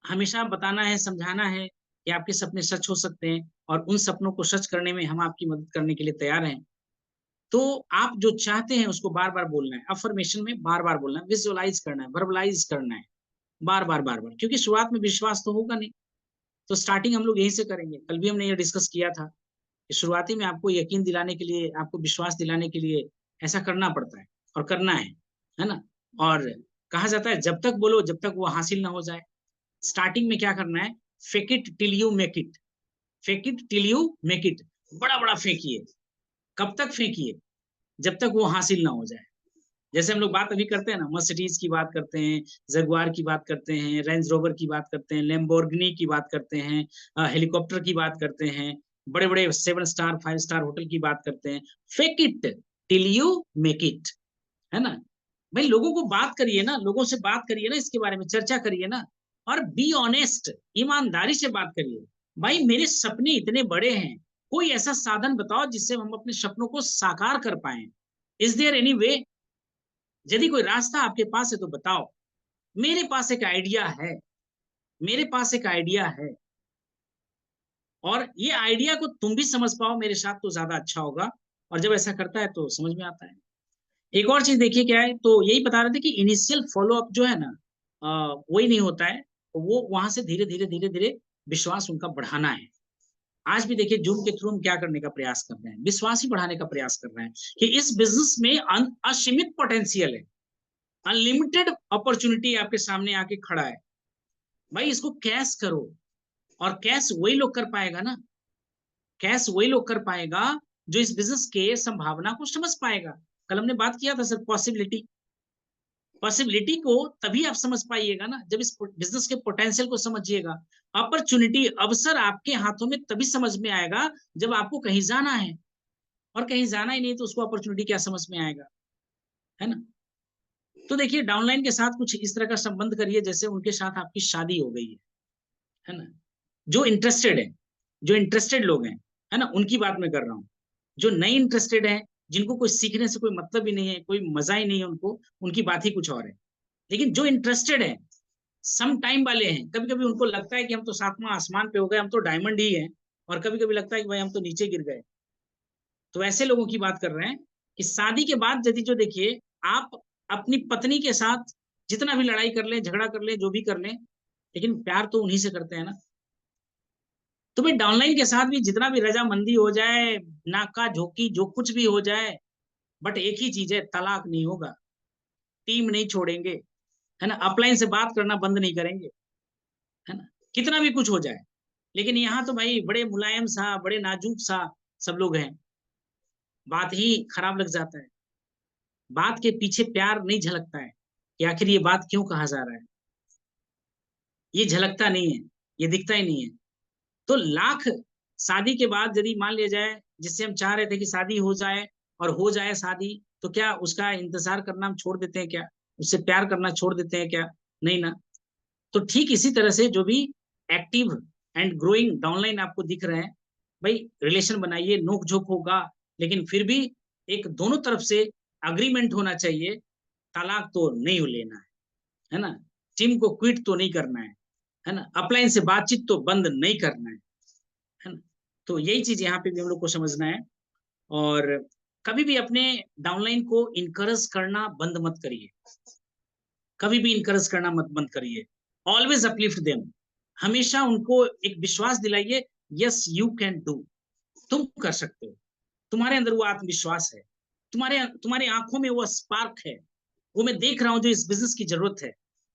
हमेशा बताना है, समझाना है कि आपके सपने सच हो सकते हैं, और उन सपनों को सच करने में हम आपकी मदद करने के लिए तैयार हैं। तो आप जो चाहते हैं उसको बार बार बोलना है, अफर्मेशन में बार बार बोलना है, विजुअलाइज करना है, वर्बलाइज करना है, बार बार बार बार, क्योंकि शुरुआत में विश्वास तो होगा नहीं। तो स्टार्टिंग हम लोग यहीं से करेंगे। कल भी हमने ये डिस्कस किया था कि शुरुआती में आपको यकीन दिलाने के लिए, आपको विश्वास दिलाने के लिए ऐसा करना पड़ता है, और करना है ना। और कहा जाता है जब तक बोलो जब तक वो हासिल ना हो जाए। स्टार्टिंग में क्या करना है, fake it till you make it, fake it till you make it. बड़ा बड़ा फेंकिए। कब तक फेंकिए? जब तक वो हासिल ना हो जाए। जैसे हम लोग बात अभी करते हैं ना, मर्सिडीज की बात करते हैं, जगुआर की बात करते हैं, रेंज रोवर की बात करते हैं, लैम्बोर्गिनी की बात करते हैं, हेलीकॉप्टर की बात करते हैं, बड़े बड़े 7 स्टार 5 स्टार होटल की बात करते हैं। Fake it till you make it, है ना। भाई लोगों को बात करिए ना, लोगों से बात करिए ना, इसके बारे में चर्चा करिए ना। और बी ऑनेस्ट, ईमानदारी से बात करिए। भाई मेरे सपने इतने बड़े हैं, कोई ऐसा साधन बताओ जिससे हम अपने सपनों को साकार कर पाए। Is there any way? यदि कोई रास्ता आपके पास है तो बताओ। मेरे पास एक आइडिया है, मेरे पास एक आइडिया है, और ये आइडिया को तुम भी समझ पाओ मेरे साथ तो ज्यादा अच्छा होगा। और जब ऐसा करता है तो समझ में आता है। एक और चीज देखिए क्या है, तो यही बता रहे थे कि इनिशियल फॉलो अप जो है ना, वही नहीं होता है। तो वो वहां से धीरे धीरे धीरे धीरे विश्वास उनका बढ़ाना है। आज भी देखिए जूम के थ्रू हम क्या करने का प्रयास कर रहे हैं, विश्वास ही बढ़ाने का प्रयास कर रहे हैं कि इस बिजनेस में असीमित पोटेंशियल है, अनलिमिटेड अपॉर्चुनिटी आपके सामने आके खड़ा है। भाई इसको कैश करो। और कैश वही लोग कर पाएगा ना, कैश वही लोग कर पाएगा जो इस बिजनेस के संभावना को समझ पाएगा। कल हमने बात किया था सर, पॉसिबिलिटी। पॉसिबिलिटी को तभी आप समझ पाइएगा ना जब इस बिजनेस के पोटेंशियल को समझिएगा। अपॉर्चुनिटी, अवसर आपके हाथों में तभी समझ में आएगा जब आपको कहीं जाना है, और कहीं जाना ही नहीं तो उसको अपॉर्चुनिटी क्या समझ में आएगा, है ना। तो देखिए डाउनलाइन के साथ कुछ इस तरह का संबंध करिए जैसे उनके साथ आपकी शादी हो गई है ना। जो इंटरेस्टेड है, जो इंटरेस्टेड लोग हैं, है ना, उनकी बात मैं कर रहा हूँ। जो नहीं इंटरेस्टेड है, जिनको कोई सीखने से कोई मतलब ही नहीं है, कोई मजा ही नहीं है उनको, उनकी बात ही कुछ और है। लेकिन जो इंटरेस्टेड है, सम टाइम वाले हैं, कभी कभी उनको लगता है कि हम तो सातवां आसमान पे हो गए, हम तो डायमंड ही हैं, और कभी कभी लगता है कि भाई हम तो नीचे गिर गए। तो ऐसे लोगों की बात कर रहे हैं कि शादी के बाद यदि जो देखिए आप अपनी पत्नी के साथ जितना भी लड़ाई कर लें, झगड़ा कर लें, जो भी कर लें, लेकिन प्यार तो उन्हीं से करते हैं ना। तो भाई डाउनलाइन के साथ भी जितना भी रजामंदी हो जाए, नाका झोंकी जो कुछ भी हो जाए, बट एक ही चीज है, तलाक नहीं होगा। टीम नहीं छोड़ेंगे, है ना, अपलाइन से बात करना बंद नहीं करेंगे, है ना, कितना भी कुछ हो जाए। लेकिन यहाँ तो भाई बड़े मुलायम सा, बड़े नाजुक सा सब लोग हैं, बात ही खराब लग जाता है। बात के पीछे प्यार नहीं झलकता है कि आखिर ये बात क्यों कहा जा रहा है, ये झलकता नहीं है, ये दिखता ही नहीं है। तो लाख शादी के बाद यदि मान लिया जाए, जिससे हम चाह रहे थे कि शादी हो जाए, और हो जाए शादी, तो क्या उसका इंतजार करना हम छोड़ देते हैं क्या? उससे प्यार करना छोड़ देते हैं क्या? नहीं ना। तो ठीक इसी तरह से जो भी एक्टिव एंड ग्रोइंग डाउनलाइन आपको दिख रहे हैं, भाई रिलेशन बनाइए, नोक झोंक होगा, लेकिन फिर भी एक दोनों तरफ से अग्रीमेंट होना चाहिए। तलाक तो नहीं लेना है ना। टीम को क्विट तो नहीं करना है ना, अपलाइन से बातचीत तो बंद नहीं करना है ना। तो यही चीज यहाँ पे भी हम लोग को समझना है। और कभी भी अपने डाउनलाइन को इनकरेज करना बंद मत करिए, कभी भी इनकरेज करना मत बंद करिए। ऑलवेज अपलिफ्ट देम, हमेशा उनको एक विश्वास दिलाइए, यस यू कैन डू, तुम कर सकते हो, तुम्हारे अंदर वो आत्मविश्वास है, तुम्हारे आंखों में वो स्पार्क है, वो मैं देख रहा हूं जो इस बिजनेस की जरूरत है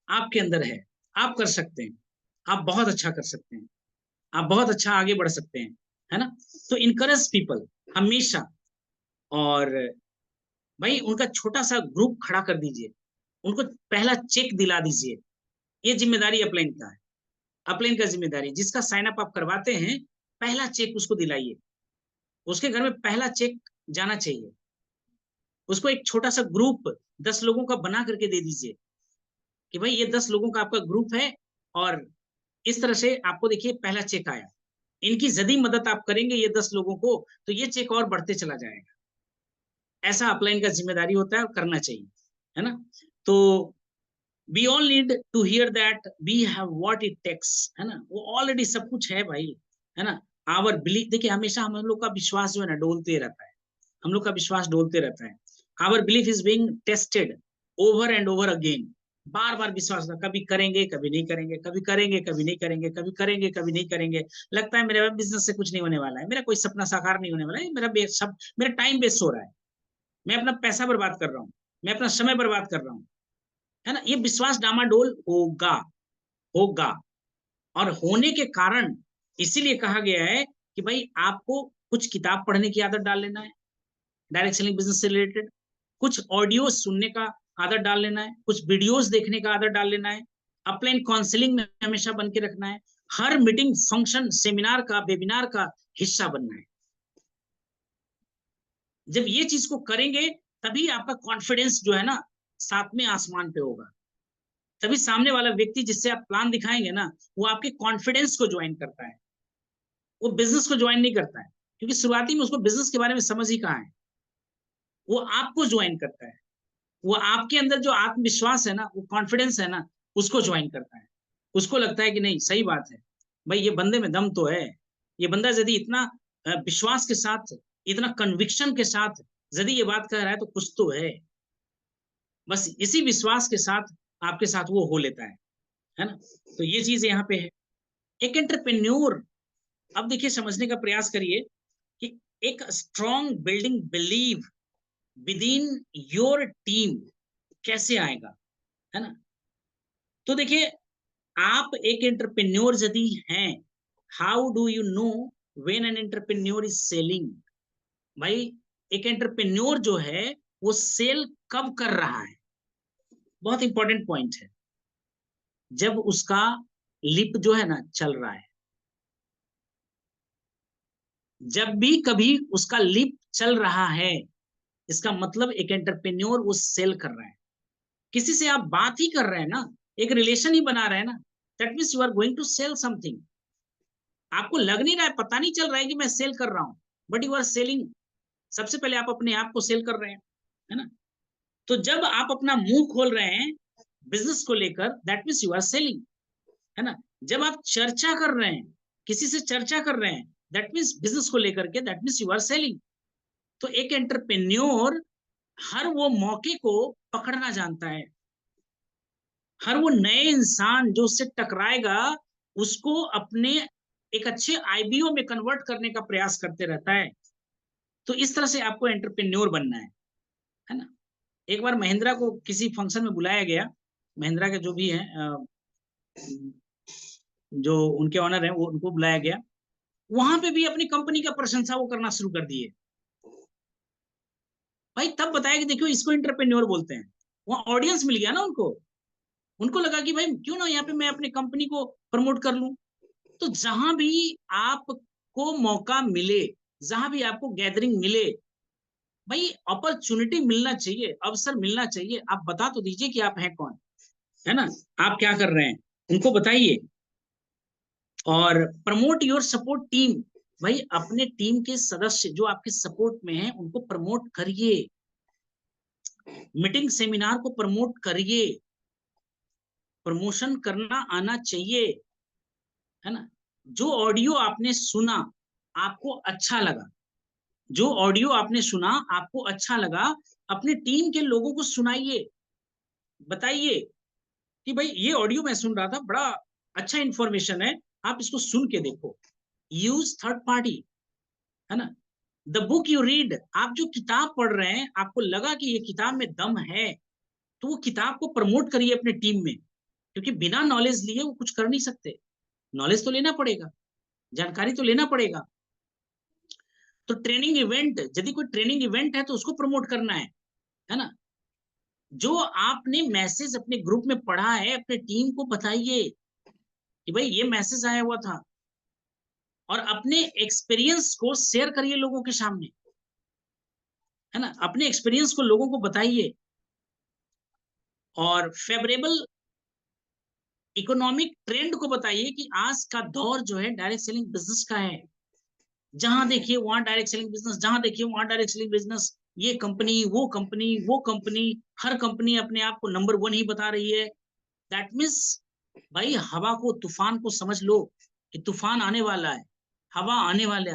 आपके अंदर है, आप कर सकते हैं, आप बहुत अच्छा कर सकते हैं, आप बहुत अच्छा आगे बढ़ सकते हैं, है ना। तो इनकरेज पीपल हमेशा। और भाई उनका छोटा सा ग्रुप खड़ा कर दीजिए, उनको पहला चेक दिला दीजिए, ये जिम्मेदारी अपलाइन का है, अपलाइन का जिम्मेदारी, जिसका साइन अप आप करवाते हैं पहला चेक उसको दिलाइए, उसके घर में पहला चेक जाना चाहिए, उसको एक छोटा सा ग्रुप 10 लोगों का बना करके दे दीजिए कि भाई ये 10 लोगों का आपका ग्रुप है, और इस तरह से आपको देखिए पहला चेक आया, इनकी यदि मदद आप करेंगे ये 10 लोगों को, तो ये चेक और बढ़ते चला जाएगा। ऐसा अपलाइन का जिम्मेदारी होता है और करना चाहिए, है ना। तो we all need to hear that we have what it takes, है ना, वो ऑलरेडी सब कुछ है भाई, है ना। आवर बिलीफ, देखिए हमेशा हम लोग का विश्वास जो है ना डोलते रहता है, हम लोग का विश्वास डोलते रहता है। Our belief is being tested over and over again, बार बार विश्वास, कभी करेंगे कभी नहीं करेंगे, कभी करेंगे कभी नहीं करेंगे, कभी करेंगे कभी नहीं करेंगे, लगता है मेरे बिजनेस से कुछ नहीं होने वाला है, मेरा कोई सपना साकार नहीं होने वाला है, मेरा टाइम वेस्ट हो रहा है, मैं अपना पैसा बर्बाद कर रहा हूँ, मैं अपना समय बर्बाद कर रहा हूँ, है ना। ये विश्वास डामाडोल होगा, होगा, और होने के कारण इसीलिए कहा गया है कि भाई आपको कुछ किताब पढ़ने की आदत डाल लेना है डायरेक्ट सेलिंग बिजनेस से रिलेटेड, कुछ ऑडियो सुनने का आदत डाल लेना है, कुछ वीडियोस देखने का आदत डाल लेना है, अपलाइन काउंसलिंग में हमेशा बन के रखना है, हर मीटिंग फंक्शन सेमिनार का वेबिनार का हिस्सा बनना है। जब ये चीज को करेंगे तभी आपका कॉन्फिडेंस जो है ना सातवें आसमान पे होगा, तभी सामने वाला व्यक्ति जिससे आप प्लान दिखाएंगे ना वो आपके कॉन्फिडेंस को ज्वाइन करता है, वो बिजनेस को ज्वाइन नहीं करता है, क्योंकि शुरुआती में उसको बिजनेस के बारे में समझ ही कहाँ है, वो आपको ज्वाइन करता है, वो आपके अंदर जो आत्मविश्वास है ना, वो कॉन्फिडेंस है ना, उसको ज्वाइन करता है, उसको लगता है कि नहीं सही बात है भाई, ये बंदे में दम तो है, ये बंदा यदि इतना विश्वास के साथ, इतना कन्विक्शन के साथ यदि ये बात कह रहा है तो कुछ तो है, बस इसी विश्वास के साथ आपके साथ वो हो लेता है ना। तो ये चीज यहाँ पे है। एक एंटरप्रेन्योर, अब देखिए समझने का प्रयास करिए कि एक strong building believe with in your team कैसे आएगा, है ना। तो देखिए आप एक एंटरप्रेन्योर यदि हैं, how do you know when an entrepreneur is selling. भाई एक एंटरप्रेन्योर जो है वो सेल कब कर रहा है, बहुत इंपॉर्टेंट पॉइंट है, जब उसका लिप जो है ना चल रहा है, जब भी कभी उसका लिप चल रहा है, इसका मतलब एक एंटरप्रेन्योर वो सेल कर रहा है। किसी से आप बात ही कर रहे हैं ना, एक रिलेशन ही बना रहे हैं ना, that means you are going to sell something. आपको लग नहीं रहा है, पता नहीं चल रहा है कि मैं सेल कर रहा हूं, बट यू आर सेलिंग। सबसे पहले आप अपने आप को सेल कर रहे हैं, है ना। तो जब आप अपना मुंह खोल रहे हैं बिजनेस को लेकर, that means you are selling, है ना। जब आप चर्चा कर रहे हैं, किसी से चर्चा कर रहे हैं, दैट मीन्स बिजनेस को लेकर के, that means you are selling. तो एक एंटरप्रेन्योर हर वो मौके को पकड़ना जानता है, हर वो नए इंसान जो उससे टकराएगा उसको अपने एक अच्छे आईबीओ में कन्वर्ट करने का प्रयास करते रहता है। तो इस तरह से आपको एंटरप्रेन्योर बनना है ना। एक बार महिंद्रा को किसी फंक्शन में बुलाया गया, महिंद्रा के जो भी हैं जो उनके ऑनर हैं वो, उनको बुलाया गया, वहां पे भी अपनी कंपनी का प्रशंसा वो करना शुरू कर दिए। भाई तब बताया कि देखो इसको एंटरप्रेन्योर बोलते हैं, वहां ऑडियंस मिल गया ना उनको, उनको लगा कि भाई क्यों ना यहाँ पे मैं अपनी कंपनी को प्रमोट कर लूं। तो जहां भी आपको मौका मिले, जहां भी आपको गैदरिंग मिले, भाई अपॉर्चुनिटी मिलना चाहिए, अवसर मिलना चाहिए, आप बता तो दीजिए कि आप हैं कौन, है ना, आप क्या कर रहे हैं, उनको बताइए। और प्रमोट योर सपोर्ट टीम, भाई अपने टीम के सदस्य जो आपके सपोर्ट में हैं उनको प्रमोट करिए, मीटिंग सेमिनार को प्रमोट करिए, प्रमोशन करना आना चाहिए, है ना। जो ऑडियो आपने सुना आपको अच्छा लगा, जो ऑडियो आपने सुना आपको अच्छा लगा, अपने टीम के लोगों को सुनाइए, बताइए कि भाई ये ऑडियो मैं सुन रहा था, बड़ा अच्छा इंफॉर्मेशन है, आप इसको सुन के देखो। यूज थर्ड पार्टी, है ना। द बुक यू रीड, आप जो किताब पढ़ रहे हैं आपको लगा कि ये किताब में दम है, तो वो किताब को प्रमोट करिए अपने टीम में, क्योंकि बिना नॉलेज लिए वो कुछ कर नहीं सकते। नॉलेज तो लेना पड़ेगा, जानकारी तो लेना पड़ेगा। तो ट्रेनिंग इवेंट, यदि कोई ट्रेनिंग इवेंट है तो उसको प्रमोट करना है ना। जो आपने मैसेज अपने ग्रुप में पढ़ा है अपने टीम को बताइए कि भाई ये मैसेज आया हुआ था, और अपने एक्सपीरियंस को शेयर करिए लोगों के सामने, है ना। अपने एक्सपीरियंस को लोगों को बताइए। और फेवरेबल इकोनॉमिक ट्रेंड को बताइए कि आज का दौर जो है डायरेक्ट सेलिंग बिजनेस का है। जहां देखिए वहां डायरेक्ट सेलिंग बिजनेस, जहां देखिए वहां डायरेक्ट सेलिंग बिजनेस, ये कंपनी वो कंपनी वो कंपनी, हर कंपनी अपने आप को नंबर 1 ही बता रही है। दैट मीन्स भाई हवा को, तूफान को समझ लो कि तूफान आने वाला है, हवा आने वाला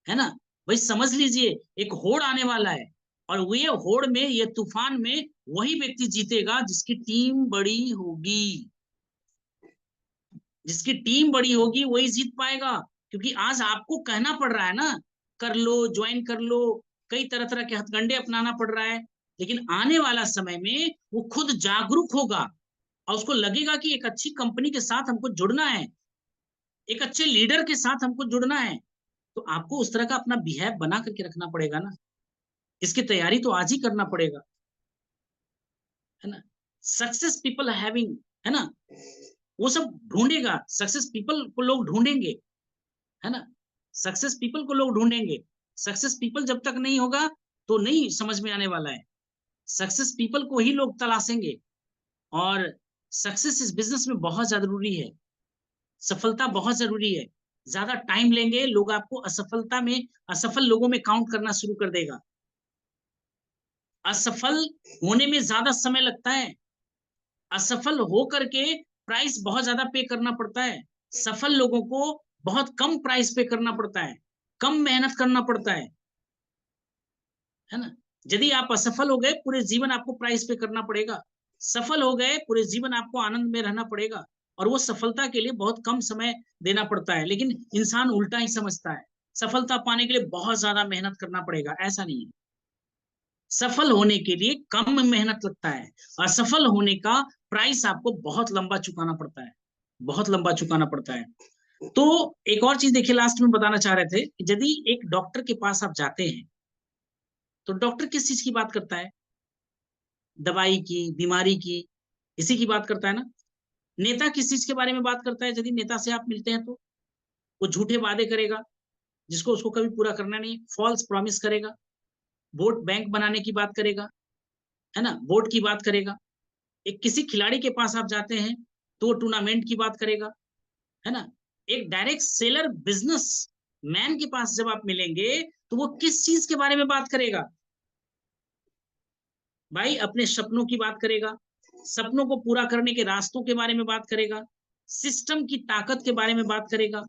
है ना। भाई समझ लीजिए एक होड़ आने वाला है, और वो ये होड़ में, ये तूफान में वही व्यक्ति जीतेगा जिसकी टीम बड़ी होगी। जिसकी टीम बड़ी होगी वही जीत पाएगा, क्योंकि आज आपको कहना पड़ रहा है ना, कर लो, ज्वाइन कर लो, कई तरह तरह के हथकंडे अपनाना पड़ रहा है, लेकिन आने वाला समय में वो खुद जागरूक होगा और उसको लगेगा कि एक अच्छी कंपनी के साथ हमको जुड़ना है, एक अच्छे लीडर के साथ हमको जुड़ना है। तो आपको उस तरह का अपना बिहेव बना करके रखना पड़ेगा ना, इसकी तैयारी तो आज ही करना पड़ेगा, है ना। सक्सेस पीपल हैविंग, है ना, वो सब ढूंढेगा, सक्सेस पीपल को लोग ढूंढेंगे, है ना। सक्सेस पीपल को लोग ढूंढेंगे। सक्सेस पीपल जब तक नहीं होगा तो नहीं समझ में आने वाला है। सक्सेस पीपल को ही लोग तलाशेंगे, और सक्सेस इस बिजनेस में बहुत जरूरी है। सफलता बहुत जरूरी है। ज्यादा टाइम लेंगे लोग आपको असफलता में, असफल लोगों में काउंट करना शुरू कर देगा। असफल होने में ज्यादा समय लगता है, असफल हो करके प्राइस बहुत ज्यादा पे करना पड़ता है। सफल लोगों को बहुत कम प्राइस पे करना पड़ता है, कम मेहनत करना पड़ता है ना। यदि आप असफल हो गए पूरे जीवन आपको प्राइस पे करना पड़ेगा, सफल हो गए पूरे जीवन आपको आनंद में रहना पड़ेगा, और वो सफलता के लिए बहुत कम समय देना पड़ता है। लेकिन इंसान उल्टा ही समझता है, सफलता पाने के लिए बहुत ज्यादा मेहनत करना पड़ेगा, ऐसा नहीं है। सफल होने के लिए कम मेहनत लगता है, असफल होने का प्राइस आपको बहुत लंबा चुकाना पड़ता है, बहुत लंबा चुकाना पड़ता है। तो एक और चीज देखिए लास्ट में बताना चाह रहे थे कि यदि एक डॉक्टर के पास आप जाते हैं तो डॉक्टर किस चीज की बात करता है? दवाई की, बीमारी की, इसी की बात करता है ना। नेता किस चीज के बारे में बात करता है? यदि नेता से आप मिलते हैं तो वो झूठे वादे करेगा जिसको उसको कभी पूरा करना नहीं, फॉल्स प्रॉमिस करेगा, वोट बैंक बनाने की बात करेगा, है ना, वोट की बात करेगा। एक किसी खिलाड़ी के पास आप जाते हैं तो वो टूर्नामेंट की बात करेगा, है ना। एक डायरेक्ट सेलर बिजनेस मैन के पास जब आप मिलेंगे तो वो किस चीज के बारे में बात करेगा? भाई अपने सपनों की बात करेगा, सपनों को पूरा करने के रास्तों के बारे में बात करेगा, सिस्टम की ताकत के बारे में बात करेगा,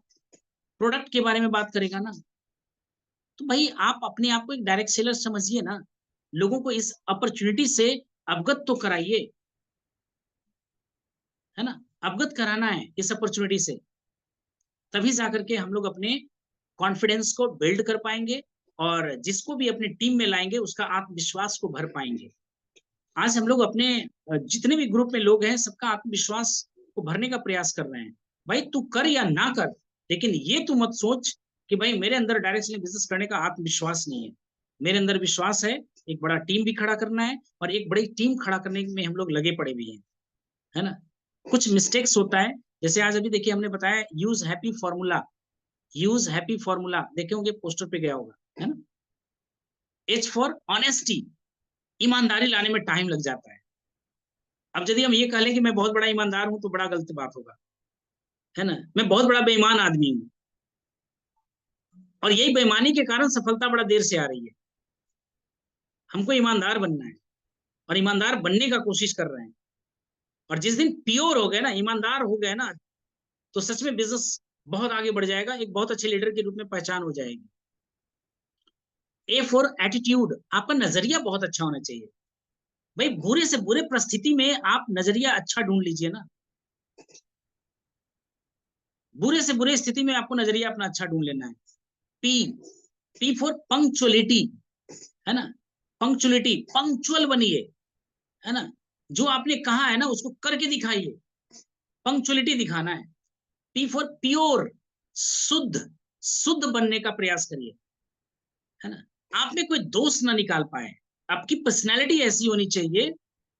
प्रोडक्ट के बारे में बात करेगा ना। तो भाई आप अपने आप को एक डायरेक्ट सेलर समझिए ना, लोगों को इस अपॉर्चुनिटी से अवगत तो कराइए, है ना। अवगत कराना है इस अपॉर्चुनिटी से, तभी जाकर के हम लोग अपने कॉन्फिडेंस को बिल्ड कर पाएंगे, और जिसको भी अपनी टीम में लाएंगे उसका आत्मविश्वास को भर पाएंगे। आज हम लोग अपने जितने भी ग्रुप में लोग हैं सबका आत्मविश्वास को भरने का प्रयास कर रहे हैं। भाई तू कर या ना कर, लेकिन ये तू मत सोच कि भाई मेरे अंदर डायरेक्ट सेलिंग बिजनेस करने का आत्मविश्वास नहीं है। मेरे अंदर विश्वास है, एक बड़ा टीम भी खड़ा करना है, और एक बड़ी टीम खड़ा करने में हम लोग लगे पड़े भी हैं, है ना। कुछ मिस्टेक्स होता है, जैसे आज अभी देखिए हमने बताया use happy formula, use happy formula देखे होंगे, पोस्टर पे गया होगा, है ना। एच फॉर ऑनेस्टी, ईमानदारी लाने में टाइम लग जाता है। अब यदि हम ये कह लें कि मैं बहुत बड़ा ईमानदार हूं तो बड़ा गलत बात होगा, है ना। मैं बहुत बड़ा बेईमान आदमी हूं, और यही बेईमानी के कारण सफलता बड़ा देर से आ रही है। हमको ईमानदार बनना है, और ईमानदार बनने का कोशिश कर रहे हैं, और जिस दिन प्योर हो गए ना, ईमानदार हो गए ना, तो सच में बिजनेस बहुत आगे बढ़ जाएगा, एक बहुत अच्छे लीडर के रूप में पहचान हो जाएगी। ए फॉर एटीट्यूड, आपका नजरिया बहुत अच्छा होना चाहिए। भाई बुरे से बुरे परिस्थिति में आप नजरिया अच्छा ढूंढ लीजिए ना, बुरे से बुरे स्थिति में आपको नजरिया अपना अच्छा ढूंढ लेना है। पी, पी फॉर पंक्चुअलिटी, है ना, पंक्चुअलिटी, पंक्चुअल बनिए, है ना, जो आपने कहा है ना उसको करके दिखाइए, पंक्चुअलिटी दिखाना है। पी फॉर प्योर, शुद्ध, शुद्ध बनने का प्रयास करिए, है ना, आप में कोई दोष ना निकाल पाए, आपकी पर्सनैलिटी ऐसी होनी चाहिए,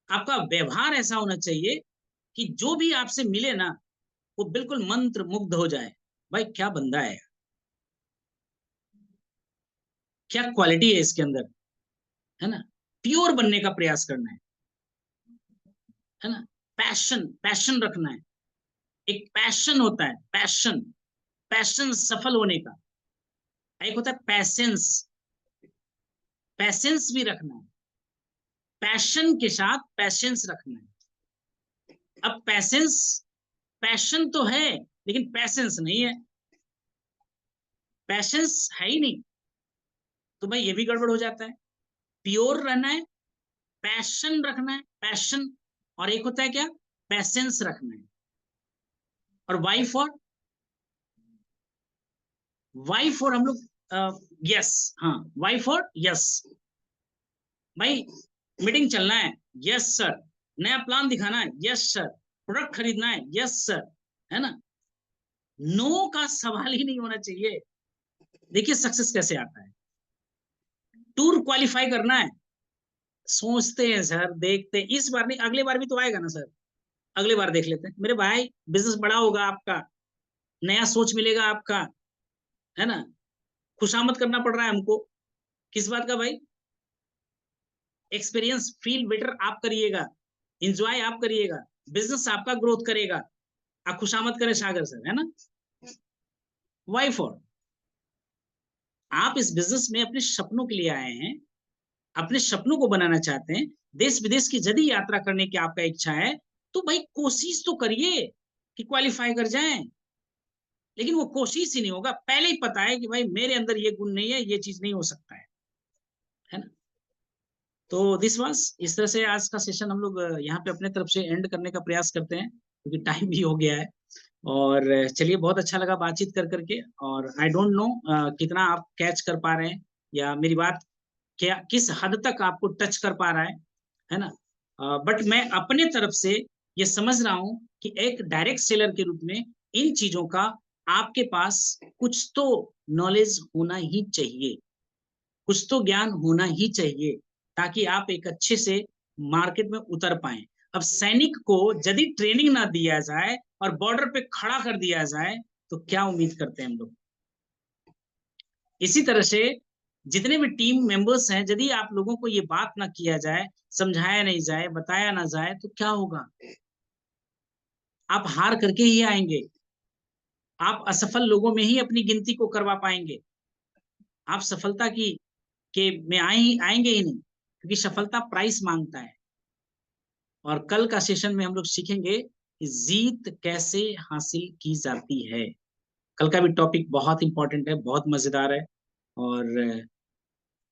आपका व्यवहार ऐसा होना चाहिए कि जो भी आपसे मिले ना वो बिल्कुल मंत्र मुग्ध हो जाए, भाई क्या बंदा है, क्या क्वालिटी है इसके अंदर, है ना, प्योर बनने का प्रयास करना है ना, पैशन, पैशन रखना है, एक पैशन होता है, पैशन, पैशन सफल होने का, एक होता है पैसेंस, पैसेंस भी रखना है, पैशन के साथ पैसेंस रखना है। अब पैसेंस, पैशन तो है लेकिन पैसेंस नहीं है, पैशंस है ही नहीं, तो भाई ये भी गड़बड़ हो जाता है। प्योर रहना है, पैशन रखना है, पैशन, और एक होता है क्या, पैसेंस रखना है। और वाई फॉर, वाई फॉर हम लोग यस, हाँ वाई फॉर यस, भाई मीटिंग चलना है, यस सर, नया प्लान दिखाना है, यस सर, प्रोडक्ट खरीदना है, यस सर, है ना, नो का सवाल ही नहीं होना चाहिए। देखिए सक्सेस कैसे आता है, टूर क्वालिफाई करना है, सोचते हैं सर, देखते हैं, इस बार नहीं अगले बार भी तो आएगा ना सर, अगले बार देख लेते हैं, मेरे भाई बिजनेस बड़ा होगा आपका, नया सोच मिलेगा आपका, है ना, खुशामद करना पड़ रहा है हमको, किस बात का भाई, एक्सपीरियंस फील बेटर आप करिएगा, इंजॉय आप करिएगा, बिजनेस आपका ग्रोथ करेगा, आप खुशामद करें सागर सर, है ना। वाई फॉर, आप इस बिजनेस में अपने सपनों के लिए आए हैं, अपने सपनों को बनाना चाहते हैं, देश विदेश की यदि यात्रा करने की आपका इच्छा है तो भाई कोशिश तो करिए कि क्वालिफाई कर जाएं, लेकिन वो कोशिश ही नहीं होगा, पहले ही पता है कि भाई मेरे अंदर ये गुण नहीं है, ये चीज नहीं हो सकता है ना। तो दिस वाज, इस तरह से आज का सेशन हम लोग यहाँ पे अपने तरफ से एंड करने का प्रयास करते हैं क्योंकि टाइम भी हो गया है। और चलिए बहुत अच्छा लगा बातचीत कर करके, और आई डोंट नो कितना आप कैच कर पा रहे हैं या मेरी बात क्या किस हद तक आपको टच कर पा रहा है ना। बट मैं अपने तरफ से ये समझ रहा हूँ कि एक डायरेक्ट सेलर के रूप में इन चीजों का आपके पास कुछ तो नॉलेज होना ही चाहिए, कुछ तो ज्ञान होना ही चाहिए, ताकि आप एक अच्छे से मार्केट में उतर पाए। अब सैनिक को यदि ट्रेनिंग ना दिया जाए और बॉर्डर पे खड़ा कर दिया जाए तो क्या उम्मीद करते हैं हम लोग। इसी तरह से जितने भी टीम मेंबर्स हैं, यदि आप लोगों को ये बात ना किया जाए, समझाया नहीं जाए, बताया ना जाए तो क्या होगा, आप हार करके ही आएंगे, आप असफल लोगों में ही अपनी गिनती को करवा पाएंगे, आप सफलता की के में आएंगे ही नहीं, क्योंकि सफलता प्राइस मांगता है। और कल का सेशन में हम लोग सीखेंगे कि जीत कैसे हासिल की जाती है। कल का भी टॉपिक बहुत इंपॉर्टेंट है, बहुत मजेदार है। और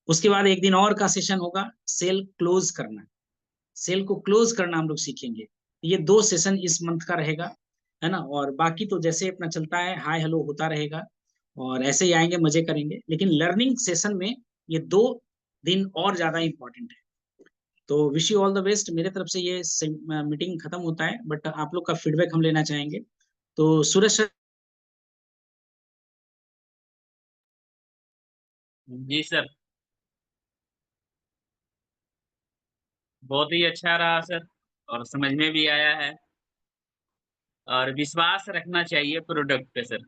उसके बाद एक दिन और का सेशन होगा, सेल क्लोज करना, सेल को क्लोज करना हम लोग सीखेंगे। ये 2 सेशन इस मंथ का रहेगा, है ना। और बाकी तो जैसे अपना चलता है, हाय हेलो होता रहेगा और ऐसे ही आएंगे, मजे करेंगे, लेकिन लर्निंग सेशन में ये 2 दिन और ज्यादा इंपॉर्टेंट है। तो wish you all the best, मेरे तरफ से ये मीटिंग खत्म होता है, बट आप लोग का फीडबैक हम लेना चाहेंगे। तो सूरज सर, जी सर, बहुत ही अच्छा रहा सर, और समझ में भी आया है। और विश्वास रखना चाहिए प्रोडक्ट पे सर,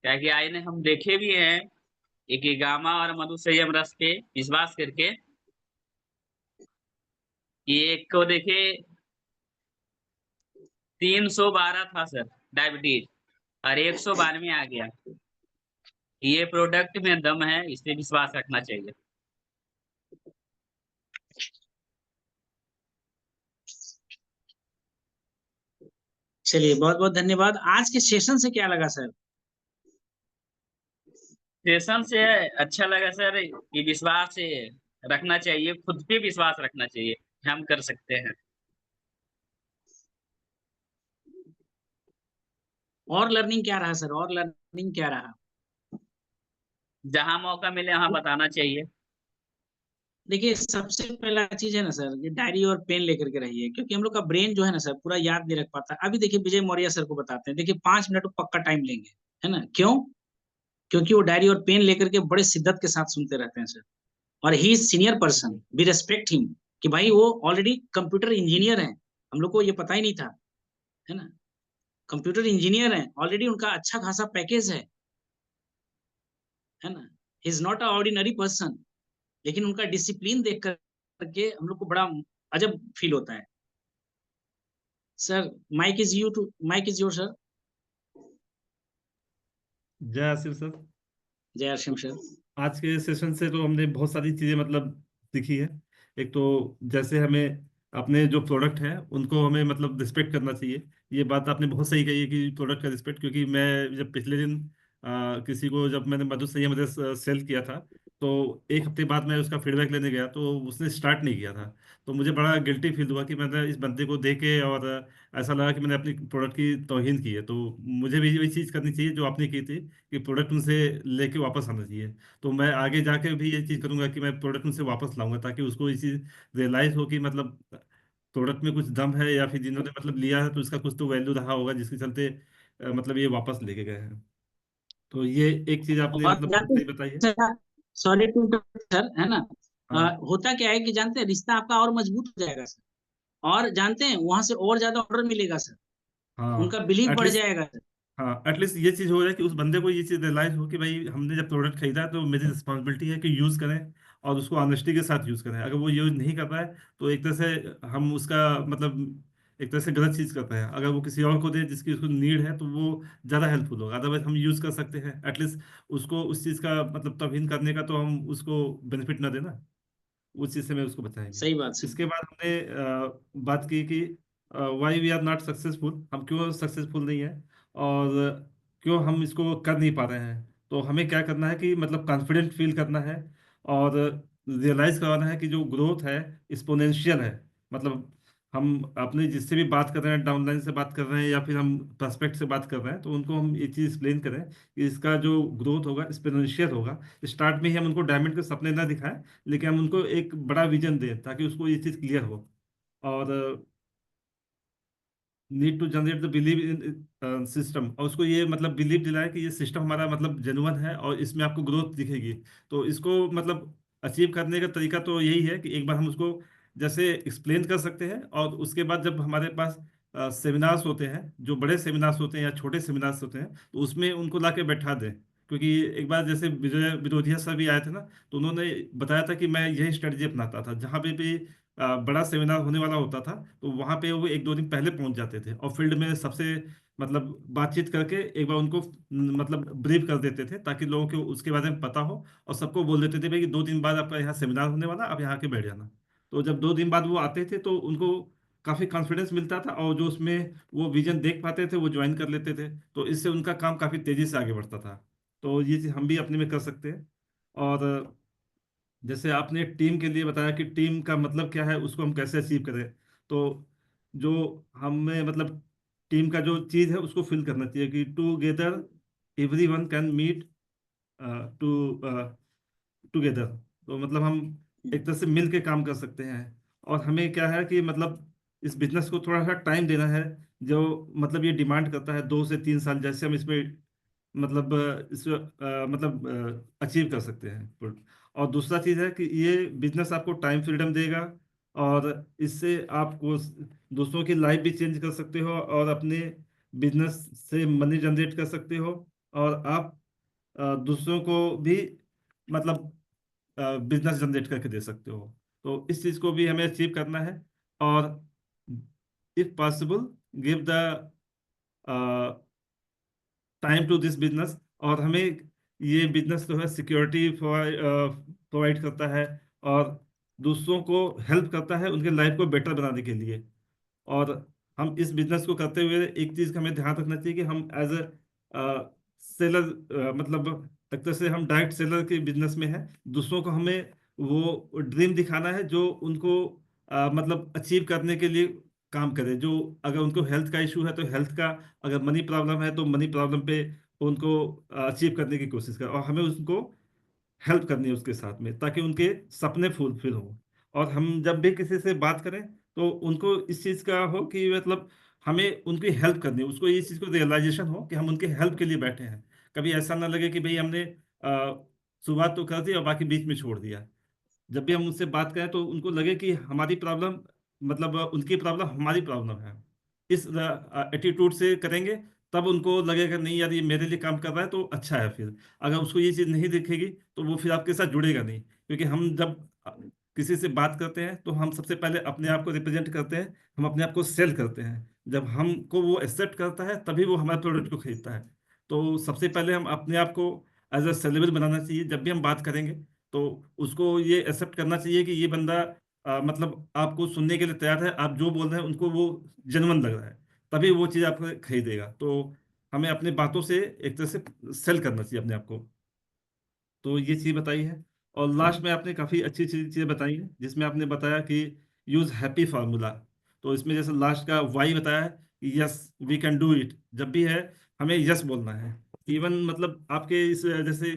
क्या कि आए ने हम देखे भी हैं एक गामा और मधुसंयम रस पे विश्वास करके, कि एक को देखे 312 था सर डायबिटीज, और 192 आ गया। ये प्रोडक्ट में दम है, इस पे विश्वास रखना चाहिए। चलिए, बहुत बहुत धन्यवाद। आज के सेशन से क्या लगा सर? सेशन से अच्छा लगा सर कि विश्वास रखना चाहिए, खुद पे विश्वास रखना चाहिए कि हम कर सकते हैं। और लर्निंग क्या रहा सर? और लर्निंग क्या रहा? जहां मौका मिले वहां बताना चाहिए। देखिए, सबसे पहला चीज है ना सर, ये डायरी और पेन लेकर के रहिए, क्योंकि हम लोग का ब्रेन जो है ना सर पूरा याद नहीं रख पाता। अभी देखिए, विजय मौर्य सर को बताते हैं, देखिए 5 मिनट पक्का टाइम लेंगे, है ना? क्यों? क्योंकि वो डायरी और पेन लेकर के बड़े शिद्दत के साथ सुनते रहते हैं सर। और he is senior person, we respect him, कि भाई वो ऑलरेडी कंप्यूटर इंजीनियर है। हम लोग को ये पता ही नहीं था, है ना? कंप्यूटर इंजीनियर है ऑलरेडी, उनका अच्छा खासा पैकेज है ना? He is not a ordinary person. लेकिन उनका डिसिप्लिन देख करके हम लोग को बड़ा अजब फील होता है। Sir, mike is your sir. जय आसिफ सर। जय हरसिम सर। आज के सेशन से तो हमने बहुत सारी चीज़ें मतलब सीखी है। एक तो जैसे हमें अपने जो प्रोडक्ट है उनको हमें मतलब रिस्पेक्ट करना चाहिए। ये बात आपने बहुत सही कही है कि प्रोडक्ट का रिस्पेक्ट, क्योंकि मैं जब पिछले दिन किसी को जब मैंने मधु संयम सेल किया था, तो एक हफ्ते बाद मैं उसका फीडबैक लेने गया तो उसने स्टार्ट नहीं किया था। तो मुझे बड़ा गिल्टी फील हुआ कि मैंने इस बंदे को देखे और ऐसा लगा कि मैंने अपनी प्रोडक्ट की तौहीन की है। तो मुझे भी वही चीज़ करनी चाहिए जो आपने की थी, कि प्रोडक्ट उनसे लेके वापस आना चाहिए। तो मैं आगे जाके भी ये चीज़ करूंगा कि मैं प्रोडक्ट उनसे वापस लाऊंगा, ताकि उसको ये चीज़ रियलाइज हो कि मतलब प्रोडक्ट में कुछ दम है, या फिर जिन्होंने मतलब लिया है तो इसका कुछ तो वैल्यू रहा होगा जिसके चलते मतलब ये वापस लेके गए हैं। तो ये एक चीज़ आपने और मतलब बहुत जानते सही बताई है। हैं सॉरी टू सर, है ना? हाँ होता क्या है कि जानते हैं, रिश्ता आपका और मजबूत हो जाएगा सर। और जानते हैं, वहां से और ज्यादा ऑर्डर मिलेगा सर। उनका हाँ। बिलीव बढ़ एटलीस्ट, जाएगा सर। हाँ एटलीस्ट ये चीज़ हो जाए कि उस बंदे को ये चीज़ रियलाइज हो कि भाई हमने जब प्रोडक्ट खरीदा है तो मेरी रिस्पॉन्सिबिलिटी है कि यूज़ करें, और उसको ऑनेस्टी के साथ यूज़ करें। अगर वो यूज़ नहीं कर रहा है तो एक तरह से हम उसका मतलब एक तरह से गलत चीज़ कर रहे हैं। अगर वो किसी और को दे जिसकी उसको नीड है तो वो ज़्यादा हेल्पफुल होगा। अदरवाइज हम यूज़ कर सकते हैं, एटलीस्ट उसको उस चीज़ का मतलब तौहीन करने का तो हम उसको बेनिफिट ना देना, उस चीज़ से मैं उसको बचाएंगे। सही बात सर। इसके बाद हमने बात की कि why we are not successful, हम क्यों सक्सेसफुल नहीं है, और क्यों हम इसको कर नहीं पा रहे हैं। तो हमें क्या करना है कि मतलब कॉन्फिडेंट फील करना है, और रियलाइज करवाना है कि जो ग्रोथ है एक्सपोनेंशियल है। मतलब हम अपने जिससे भी बात कर रहे हैं, डाउनलाइन से बात कर रहे हैं या फिर हम प्रोस्पेक्ट से बात कर रहे हैं, तो उनको हम ये चीज़ एक्सप्लेन करें कि इसका जो ग्रोथ होगा एक्सपोनेंशियल होगा। स्टार्ट में ही हम उनको डायमंड के सपने ना दिखाएं, लेकिन हम उनको एक बड़ा विजन दें ताकि उसको ये चीज़ क्लियर हो। और need to generate the believe in system, और उसको ये मतलब बिलीव दिलाए कि ये सिस्टम हमारा मतलब जेन्युइन है और इसमें आपको ग्रोथ दिखेगी। तो इसको मतलब अचीव करने का तरीका तो यही है कि एक बार हम उसको जैसे एक्सप्लेन कर सकते हैं, और उसके बाद जब हमारे पास सेमिनार्स होते हैं, जो बड़े सेमिनार्स होते हैं या छोटे सेमिनार्स होते हैं, तो उसमें उनको ला के बैठा दें। क्योंकि एक बार जैसे विजय विरोधिया सर भी आए थे ना, तो उन्होंने बताया था कि मैं यही स्ट्रेटजी अपनाता था, जहाँ पे भी बड़ा सेमिनार होने वाला होता था तो वहाँ पे वो एक दो दिन पहले पहुँच जाते थे और फील्ड में सबसे मतलब बातचीत करके एक बार उनको मतलब ब्रीफ कर देते थे, ताकि लोगों को उसके बारे में पता हो। और सबको बोल देते थे भाई कि 2 दिन बाद आपका यहाँ सेमिनार होने वाला, आप यहाँ के बैठ जाना। तो जब 2 दिन बाद वो आते थे तो उनको काफ़ी कॉन्फिडेंस मिलता था, और जो उसमें वो विजन देख पाते थे वो ज्वाइन कर लेते थे। तो इससे उनका काम काफ़ी तेज़ी से आगे बढ़ता था। तो ये चीज़ हम भी अपने में कर सकते हैं। और जैसे आपने टीम के लिए बताया कि टीम का मतलब क्या है, उसको हम कैसे अचीव करें। तो जो हमें मतलब टीम का जो चीज़ है उसको फिल करना चाहिए कि together every one can meet to together. तो मतलब हम एक तरह से मिल के काम कर सकते हैं। और हमें क्या है कि मतलब इस बिजनेस को थोड़ा सा टाइम देना है, जो मतलब ये डिमांड करता है 2 से 3 साल, जैसे हम इसमें मतलब मतलब अचीव कर सकते हैं। और दूसरा चीज़ है कि ये बिजनेस आपको टाइम फ्रीडम देगा, और इससे आपको दूसरों की लाइफ भी चेंज कर सकते हो, और अपने बिजनेस से मनी जनरेट कर सकते हो, और आप दूसरों को भी मतलब बिजनेस जनरेट करके दे सकते हो। तो इस चीज़ को भी हमें अचीव करना है। और if possible give the time to this business. और हमें ये बिजनेस जो है सिक्योरिटी प्रोवाइड करता है, और दूसरों को हेल्प करता है उनके लाइफ को बेटर बनाने के लिए। और हम इस बिजनेस को करते हुए एक चीज का हमें ध्यान रखना चाहिए कि हम एज अ सेलर, मतलब एक तरह से हम डायरेक्ट सेलर के बिजनेस में है। दूसरों को हमें वो ड्रीम दिखाना है जो उनको मतलब अचीव करने के लिए काम करे। जो अगर उनको हेल्थ का इशू है तो हेल्थ का, अगर मनी प्रॉब्लम है तो मनी प्रॉब्लम पे उनको अचीव करने की कोशिश करे, और हमें उनको हेल्प करनी है उसके साथ में, ताकि उनके सपने फुलफिल हो। और हम जब भी किसी से बात करें तो उनको इस चीज़ का हो कि मतलब हमें उनकी हेल्प करनी है, उसको इस चीज़ को रियलाइजेशन हो कि हम उनके हेल्प के लिए बैठे हैं। कभी ऐसा ना लगे कि भाई हमने शुरुआत तो कर दी और बाकी बीच में छोड़ दिया। जब भी हम उनसे बात करें तो उनको लगे कि हमारी प्रॉब्लम, मतलब उनकी प्रॉब्लम हमारी प्रॉब्लम है। इस एटीट्यूड से करेंगे तब उनको लगेगा नहीं यार ये मेरे लिए काम कर रहा है तो अच्छा है। फिर अगर उसको ये चीज़ नहीं दिखेगी तो वो फिर आपके साथ जुड़ेगा नहीं। क्योंकि हम जब किसी से बात करते हैं तो हम सबसे पहले अपने आप को रिप्रेजेंट करते हैं, हम अपने आप को सेल करते हैं। जब हमको वो एक्सेप्ट करता है तभी वो हमारे प्रोडक्ट को खरीदता है। तो सबसे पहले हम अपने आप को एज अ सेलेबल बनाना चाहिए। जब भी हम बात करेंगे तो उसको ये एक्सेप्ट करना चाहिए कि ये बंदा मतलब आपको सुनने के लिए तैयार है, आप जो बोल रहे हैं उनको वो जेन्युइन लग रहा है, तभी वो चीज़ आपको खरीदेगा। तो हमें अपनी बातों से एक तरह से सेल करना चाहिए अपने आप को। तो ये चीज़ बताई है। और लास्ट में आपने काफ़ी अच्छी चीज़ें बताई हैं, जिसमें आपने बताया कि यूज़ हैप्पी फार्मूला। तो इसमें जैसे लास्ट का वाई बताया है, yes we can do it. जब भी है हमें यस बोलना है। इवन मतलब आपके इस जैसे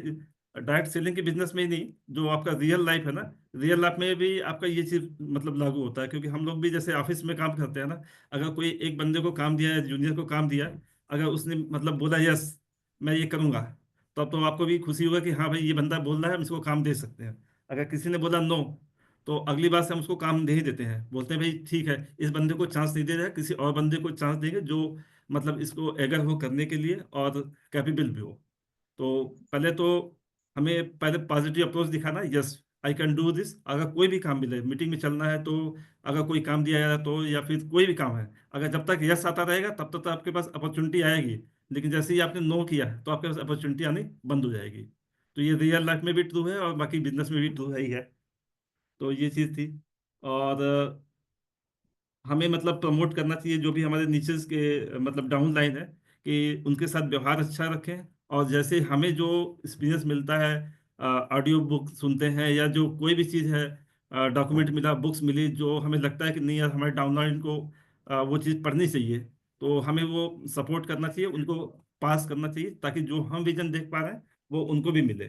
डायरेक्ट सेलिंग के बिजनेस में ही नहीं, जो आपका रियल लाइफ है ना, रियल लाइफ में भी आपका ये चीज़ मतलब लागू होता है। क्योंकि हम लोग भी जैसे ऑफिस में काम करते हैं ना, अगर कोई एक बंदे को काम दिया है, जूनियर को काम दिया है, अगर उसने मतलब बोला यस मैं ये करूँगा, तो अब तो आपको भी खुशी होगा कि हाँ भाई ये बंदा बोल रहा है, हम इसको काम दे सकते हैं। अगर किसी ने बोला नो, तो अगली बार से हम उसको काम दे ही देते हैं, बोलते हैं भाई ठीक है इस बंदे को चांस नहीं दे रहा है, किसी और बंदे को चांस देंगे जो मतलब इसको एगर हो करने के लिए और कैपेबल भी हो। तो पहले तो हमें पहले पॉजिटिव अप्रोच दिखाना, yes I can do this. अगर कोई भी काम मिले, मीटिंग में चलना है तो, अगर कोई काम दिया जाए तो, या फिर कोई भी काम है, अगर जब तक यस आता रहेगा तब तक तो आपके पास अपॉर्चुनिटी आएगी। लेकिन जैसे ही आपने नो किया तो आपके पास अपॉर्चुनिटी आनी बंद हो जाएगी। तो ये रियल लाइफ में भी ट्रू है और बाकी बिजनेस में भी ट्रू है ही है। तो ये चीज़ थी। और हमें मतलब प्रमोट करना चाहिए जो भी हमारे नीचेस के मतलब डाउन लाइन है, कि उनके साथ व्यवहार अच्छा रखें। और जैसे हमें जो एक्सपीरियंस मिलता है, ऑडियो बुक सुनते हैं या जो कोई भी चीज़ है, डॉक्यूमेंट मिला, बुक्स मिली, जो हमें लगता है कि नहीं यार हमारे डाउन लाइन को वो चीज़ पढ़नी चाहिए, तो हमें वो सपोर्ट करना चाहिए, उनको पास करना चाहिए, ताकि जो हम विजन देख पा रहे हैं वो उनको भी मिले।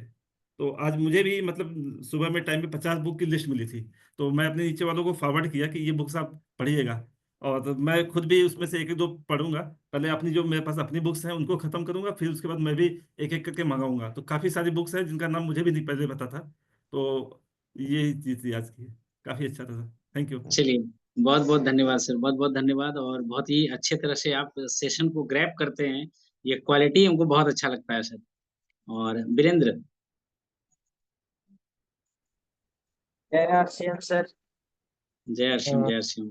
तो आज मुझे भी मतलब सुबह में टाइम पे 50 बुक की लिस्ट मिली थी, तो मैं अपने नीचे वालों को फॉरवर्ड किया कि ये बुक्स आप पढ़िएगा। और तो मैं खुद भी उसमें से एक एक दो पढ़ूंगा। पहले अपनी जो मेरे पास अपनी बुक्स हैं उनको खत्म करूंगा, फिर उसके बाद मैं भी एक एक करके मंगाऊंगा। तो काफ़ी सारी बुक्स हैं जिनका नाम मुझे भी नहीं पहले पता था। तो ये चीज़ थी आज की, काफ़ी अच्छा था। Thank you. चलिए, बहुत बहुत धन्यवाद सर, बहुत बहुत धन्यवाद। और बहुत ही अच्छे तरह से आप सेशन को ग्रैब करते हैं, ये क्वालिटी हमको बहुत अच्छा लगता है सर। और वीरेंद्र। जय आसियान सर। जय हरसिम, जय हरसिम।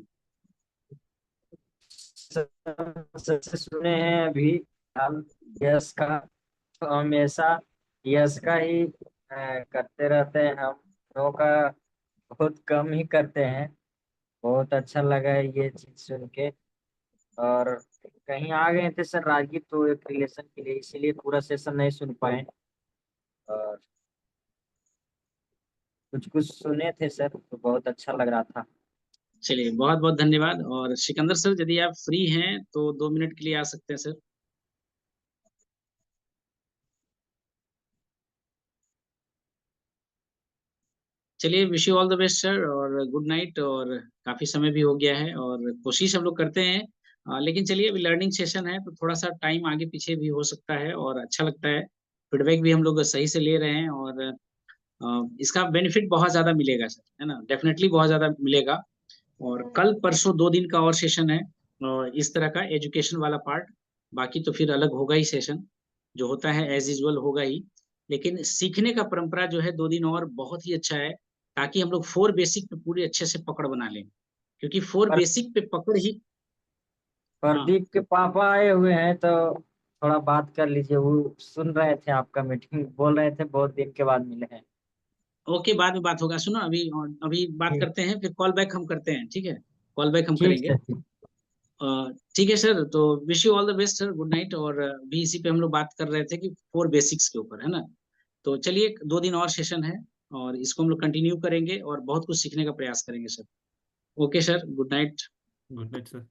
सबसे सुने हैं अभी हम यस का, तो हमेशा यस का ही करते रहते हैं हम। नो का बहुत कम ही करते हैं। बहुत अच्छा लगा है ये चीज सुन के। और कहीं आ गए थे सर राजगीर, तो एक रिलेशन के लिए, इसीलिए पूरा सेशन नहीं सुन पाए। और कुछ कुछ सुने थे सर, तो बहुत अच्छा लग रहा था। चलिए, बहुत बहुत धन्यवाद। और सिकंदर सर, यदि आप फ्री हैं तो 2 मिनट के लिए आ सकते हैं सर। चलिए, wish you all the best sir, और गुड नाइट। और काफी समय भी हो गया है, और कोशिश हम लोग करते हैं। लेकिन चलिए, अभी लर्निंग सेशन है तो थोड़ा सा टाइम आगे पीछे भी हो सकता है, और अच्छा लगता है। फीडबैक भी हम लोग सही से ले रहे हैं, और इसका बेनिफिट बहुत ज्यादा मिलेगा सर, है ना, डेफिनेटली बहुत ज्यादा मिलेगा। और कल परसों 2 दिन का और सेशन है, और इस तरह का एजुकेशन वाला पार्ट। बाकी तो फिर अलग होगा ही सेशन, जो होता है एज यूजुअल होगा ही। लेकिन सीखने का परंपरा जो है 2 दिन और बहुत ही अच्छा है, ताकि हम लोग 4 बेसिक पे पूरी अच्छे से पकड़ बना लें। क्योंकि 4 बेसिक पे पकड़ ही। हाँ, प्रदीप के पापा आए हुए हैं, तो थोड़ा बात कर लीजिए। वो सुन रहे थे आपका मीटिंग, बोल रहे थे बहुत दिन के बाद मिले हैं। ओके, बाद में बात होगा। सुनो, अभी अभी बात ठीक। करते हैं, फिर कॉल बैक हम करते हैं, ठीक है। कॉल बैक हम ठीक करेंगे। है, ठीक। ठीक है सर, तो wish you all the best sir, good night. और भी इसी पे हम लोग बात कर रहे थे कि 4 बेसिक्स के ऊपर, है ना। तो चलिए 2 दिन और सेशन है और इसको हम लोग कंटिन्यू करेंगे और बहुत कुछ सीखने का प्रयास करेंगे sir. Okay sir, good night. Good night sir.